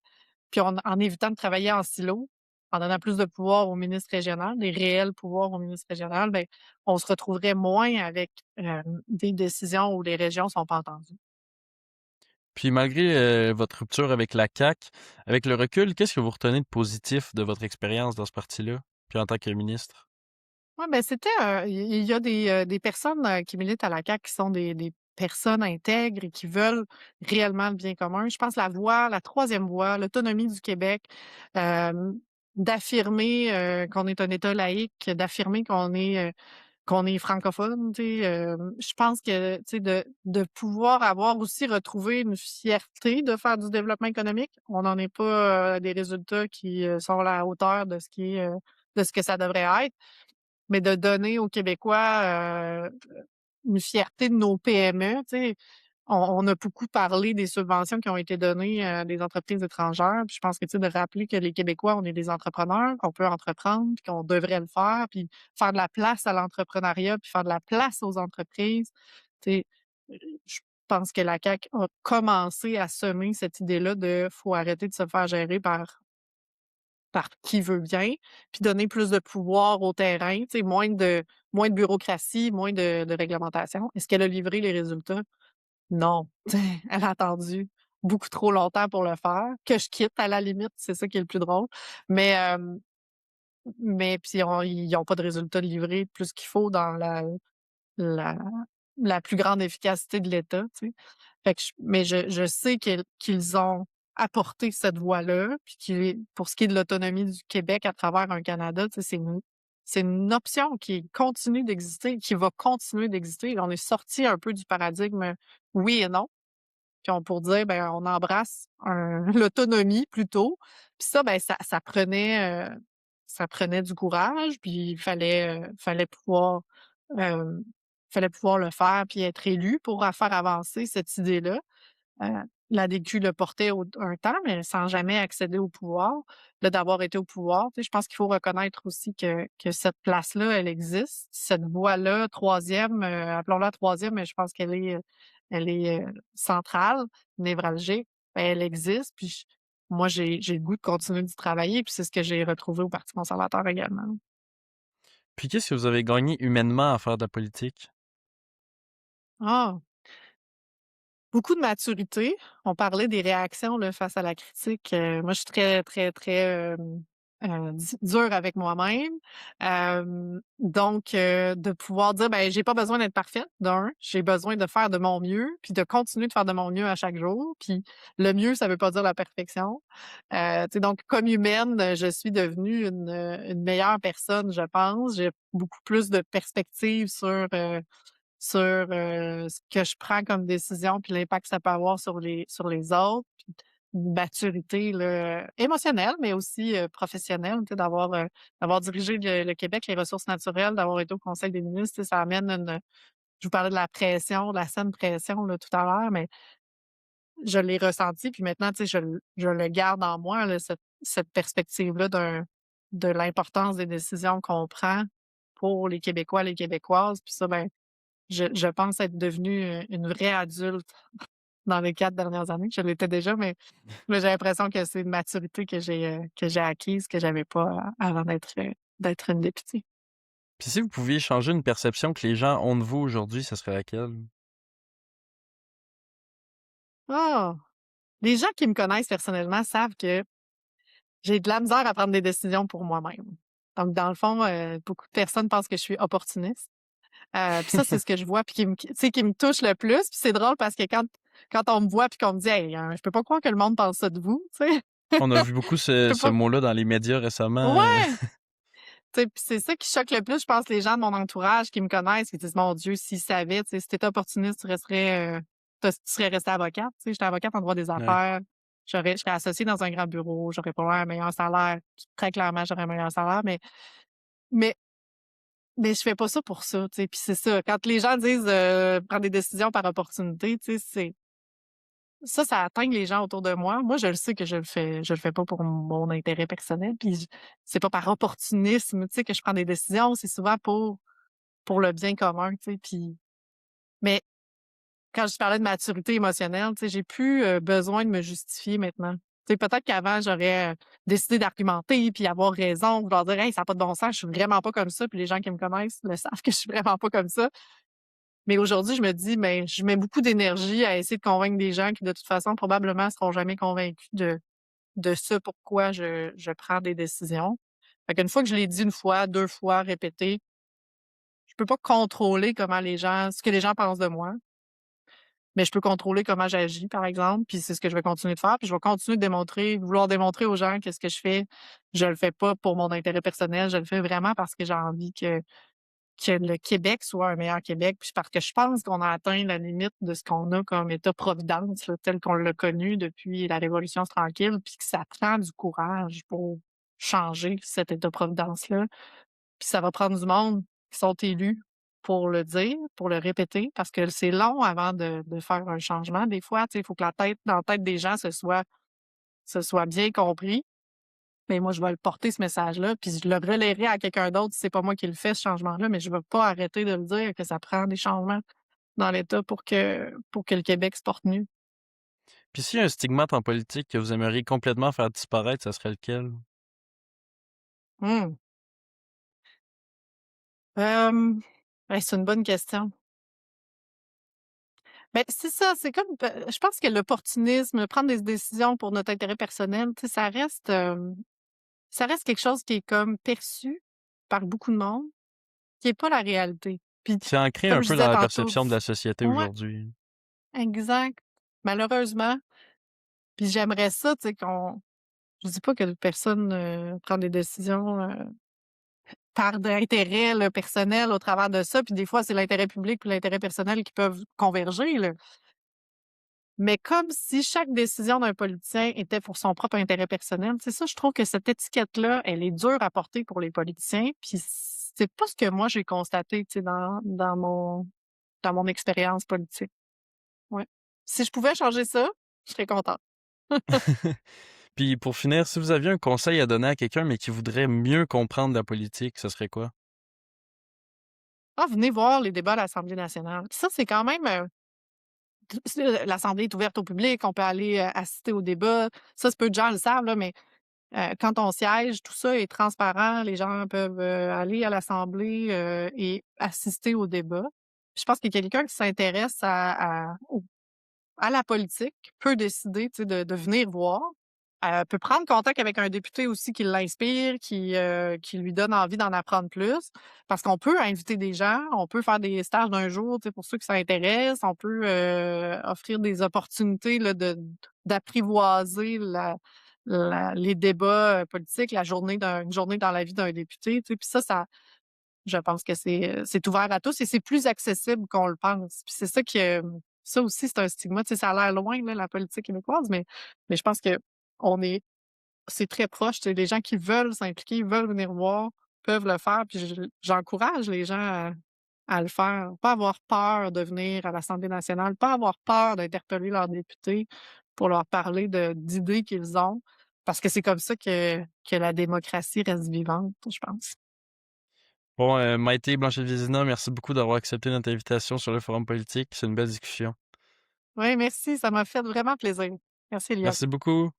puis en évitant de travailler en silo, en donnant plus de pouvoir au ministre régional, des réels pouvoirs au ministre régional, ben, on se retrouverait moins avec, des décisions où les régions sont pas entendues. Puis malgré votre rupture avec la CAQ, avec le recul, qu'est-ce que vous retenez de positif de votre expérience dans ce parti-là, puis en tant que ministre? Ouais, ben, c'était, il y a des personnes, qui militent à la CAQ qui sont des personnes intègres et qui veulent réellement le bien commun. Je pense la troisième voie, l'autonomie du Québec, hem, d'affirmer, qu'on est un État laïque, d'affirmer qu'on est francophone, tu sais, je pense que, tu sais, de pouvoir avoir aussi retrouvé une fierté de faire du développement économique. On n'en est pas, des résultats qui, sont à la hauteur de ce que ça devrait être. Mais de donner aux Québécois, une fierté de nos PME, tu sais? On a beaucoup parlé des subventions qui ont été données à des entreprises étrangères, puis je pense que, tu sais, de rappeler que les Québécois, on est des entrepreneurs, qu'on peut entreprendre, puis qu'on devrait le faire, puis faire de la place à l'entrepreneuriat, puis faire de la place aux entreprises. Tu sais, je pense que la CAQ a commencé à semer cette idée-là de faut arrêter de se faire gérer par qui veut bien, puis donner plus de pouvoir au terrain, tu sais, moins de bureaucratie, moins de réglementation. Est-ce qu'elle a livré les résultats? Non. Tu sais, elle a attendu beaucoup trop longtemps pour le faire, que je quitte à la limite, c'est ça qui est le plus drôle. Mais, mais puis ils ont pas de résultats livrés plus qu'il faut dans la la plus grande efficacité de l'État, tu sais. Fait que je sais qu'ils ont apporté cette voie-là, puis pour ce qui est de l'autonomie du Québec à travers un Canada, tu sais, c'est une option qui continue d'exister, qui va continuer d'exister. On est sorti un peu du paradigme oui et non, puis on pour dire, ben, on embrasse l'autonomie plutôt. Puis ça, ben, ça prenait du courage, puis hem, fallait pouvoir le faire puis être élu pour faire avancer cette idée-là. Heu, la DQ le portait un temps, mais sans jamais accéder au pouvoir. Là, d'avoir été au pouvoir, tu sais, je pense qu'il faut reconnaître aussi que cette place-là, elle existe. Cette voie-là, troisième, appelons-la troisième, mais je pense elle est, centrale, névralgique. Ben, elle existe, puis moi, j'ai le goût de continuer d'y travailler, puis c'est ce que j'ai retrouvé au Parti conservateur également. Puis qu'est-ce que vous avez gagné humainement à faire de la politique? Ah! Beaucoup de maturité. On parlait des réactions là, face à la critique. Moi, je suis très, très, très, dure avec moi-même. Donc, de pouvoir dire: «Ben, j'ai pas besoin d'être parfaite, d'un, j'ai besoin de faire de mon mieux, puis de continuer de faire de mon mieux à chaque jour». Puis le mieux, ça veut pas dire la perfection. Tu sais, donc comme humaine, je suis devenue une meilleure personne, je pense. J'ai beaucoup plus de perspectives sur, ce que je prends comme décision, puis l'impact que ça peut avoir sur les autres, puis une maturité là, émotionnelle, mais aussi, professionnelle, tu sais, d'avoir dirigé le Québec, les ressources naturelles, d'avoir été au conseil des ministres, tu sais, ça amène je vous parlais de la pression, de la saine pression là, tout à l'heure, mais je l'ai ressenti, puis maintenant, tu sais, je le garde en moi là, cette perspective-là de l'importance des décisions qu'on prend pour les Québécois, les Québécoises, puis ça, ben, je pense être devenue, une vraie adulte dans les 4 dernières années. Je l'étais déjà, mais j'ai l'impression que c'est une maturité que j'ai acquise, que j'avais pas avant d'être une députée. Puis si vous pouviez changer une perception que les gens ont de vous aujourd'hui, ce serait laquelle? Ah! Les gens qui me connaissent personnellement savent que j'ai de la misère à prendre des décisions pour moi-même. Donc dans le fond, beaucoup de personnes pensent que je suis opportuniste. Puis ça, c'est ce que je vois puis tu sais, qui me touche le plus. Puis c'est drôle parce que quand on me voit puis qu'on me dit: «Hey, je peux pas croire que le monde pense ça de vous», tu sais? On a vu beaucoup Je peux ce pas mot-là dans les médias récemment. ouais! Tu sais, puis c'est ça qui choque le plus, je pense, les gens de mon entourage qui me connaissent, qui disent: «Mon Dieu, s'ils savaient, tu sais, si tu étais opportuniste, tu serais restée avocate». Tu sais, j'étais avocate en droit des Ouais. affaires, je serais associée dans un grand bureau, j'aurais probablement un meilleur salaire. Très clairement, j'aurais un meilleur salaire, mais mais je fais pas ça pour ça, tu sais. Puis c'est ça, quand les gens disent, prendre des décisions par opportunité, tu sais, ça atteint les gens autour de moi. Moi, je le sais que je le fais pas pour mon intérêt personnel, puis c'est pas par opportunisme, tu sais, que je prends des décisions, c'est souvent pour le bien commun, tu sais, puis mais quand je parlais de maturité émotionnelle, tu sais, j'ai plus, besoin de me justifier maintenant. Tu sais, peut-être qu'avant, j'aurais, décidé d'argumenter puis avoir raison, vouloir dire: «Hey, ça a pas de bon sens, je suis vraiment pas comme ça», puis les gens qui me connaissent le savent que je suis vraiment pas comme ça. Mais aujourd'hui, je me dis: «Mais je mets beaucoup d'énergie à essayer de convaincre des gens qui, de toute façon, probablement seront jamais convaincus de ce pourquoi je prends des décisions». Fait qu'une fois que je l'ai dit une fois, 2 fois, répété, je peux pas contrôler comment les gens ce que les gens pensent de moi, mais je peux contrôler comment j'agis, par exemple, puis c'est ce que je vais continuer de faire, puis je vais continuer de vouloir démontrer aux gens que ce que je fais, je le fais pas pour mon intérêt personnel, je le fais vraiment parce que j'ai envie que le Québec soit un meilleur Québec, puis parce que je pense qu'on a atteint la limite de ce qu'on a comme État-providence, là, tel qu'on l'a connu depuis la Révolution tranquille, puis que ça prend du courage pour changer cet État-providence-là. Puis ça va prendre du monde qui sont élus pour le dire, pour le répéter, parce que c'est long avant de faire un changement. Des fois, tu sais, il faut que dans la tête des gens, ce soit bien compris. Mais moi, je vais le porter ce message-là, puis je le relayerai à quelqu'un d'autre si c'est pas moi qui le fais, ce changement-là, mais je ne veux pas arrêter de le dire que ça prend des changements dans l'État pour que le Québec se porte mieux. Puis s'il y a un stigmate en politique que vous aimeriez complètement faire disparaître, ça serait lequel? Mmh. Ouais, c'est une bonne question. Ben, c'est ça, c'est comme, je pense que l'opportunisme, prendre des décisions pour notre intérêt personnel, tu sais, ça reste quelque chose qui est comme perçu par beaucoup de monde, qui est pas la réalité. Puis C'est ancré comme un je peu dans disais la tantôt perception de la société ouais, aujourd'hui. exact. Malheureusement, puis j'aimerais ça, tu sais, je dis pas que personne, prend des décisions, par intérêt, là, personnel au travers de ça, puis des fois, c'est l'intérêt public puis l'intérêt personnel qui peuvent converger, là. Mais comme si chaque décision d'un politicien était pour son propre intérêt personnel, c'est ça, je trouve que cette étiquette-là, elle est dure à porter pour les politiciens, puis c'est pas ce que moi j'ai constaté, tu sais, dans mon expérience politique. Ouais. Si je pouvais changer ça, je serais contente. Puis pour finir, si vous aviez un conseil à donner à quelqu'un, mais qui voudrait mieux comprendre la politique, ce serait quoi? Ah, venez voir les débats à l'Assemblée nationale. Ça, c'est quand même, l'Assemblée est ouverte au public, on peut aller, assister au débat. Ça, peu de gens le savent, là, mais quand on siège, tout ça est transparent. Les gens peuvent, aller à l'Assemblée, et assister au débat. Je pense que quelqu'un qui s'intéresse à la politique peut décider, tu sais, de venir voir. Peut prendre contact avec un député aussi qui l'inspire, qui lui donne envie d'en apprendre plus. Parce qu'on peut inviter des gens, on peut faire des stages d'un jour, tu sais, pour ceux qui s'intéressent. On peut, offrir des opportunités là, d'apprivoiser les débats, politiques, une journée dans la vie d'un député, tu sais. Puis ça je pense que c'est ouvert à tous et c'est plus accessible qu'on le pense. Puis c'est ça ça aussi, c'est un stigma. Tu sais, ça a l'air loin, là, la politique québécoise, mais je pense que on est c'est très proche. Tu sais, les gens qui veulent s'impliquer, veulent venir voir, peuvent le faire. Puis j'encourage les gens à le faire. Pas avoir peur de venir à l'Assemblée nationale, pas avoir peur d'interpeller leurs députés pour leur parler d'idées qu'ils ont, parce que c'est comme ça que la démocratie reste vivante, je pense. Bon, Maïté Blanchette-Vézina, merci beaucoup d'avoir accepté notre invitation sur le forum politique. C'est une belle discussion. Oui, merci, ça m'a fait vraiment plaisir. Merci, Eliott. Merci beaucoup.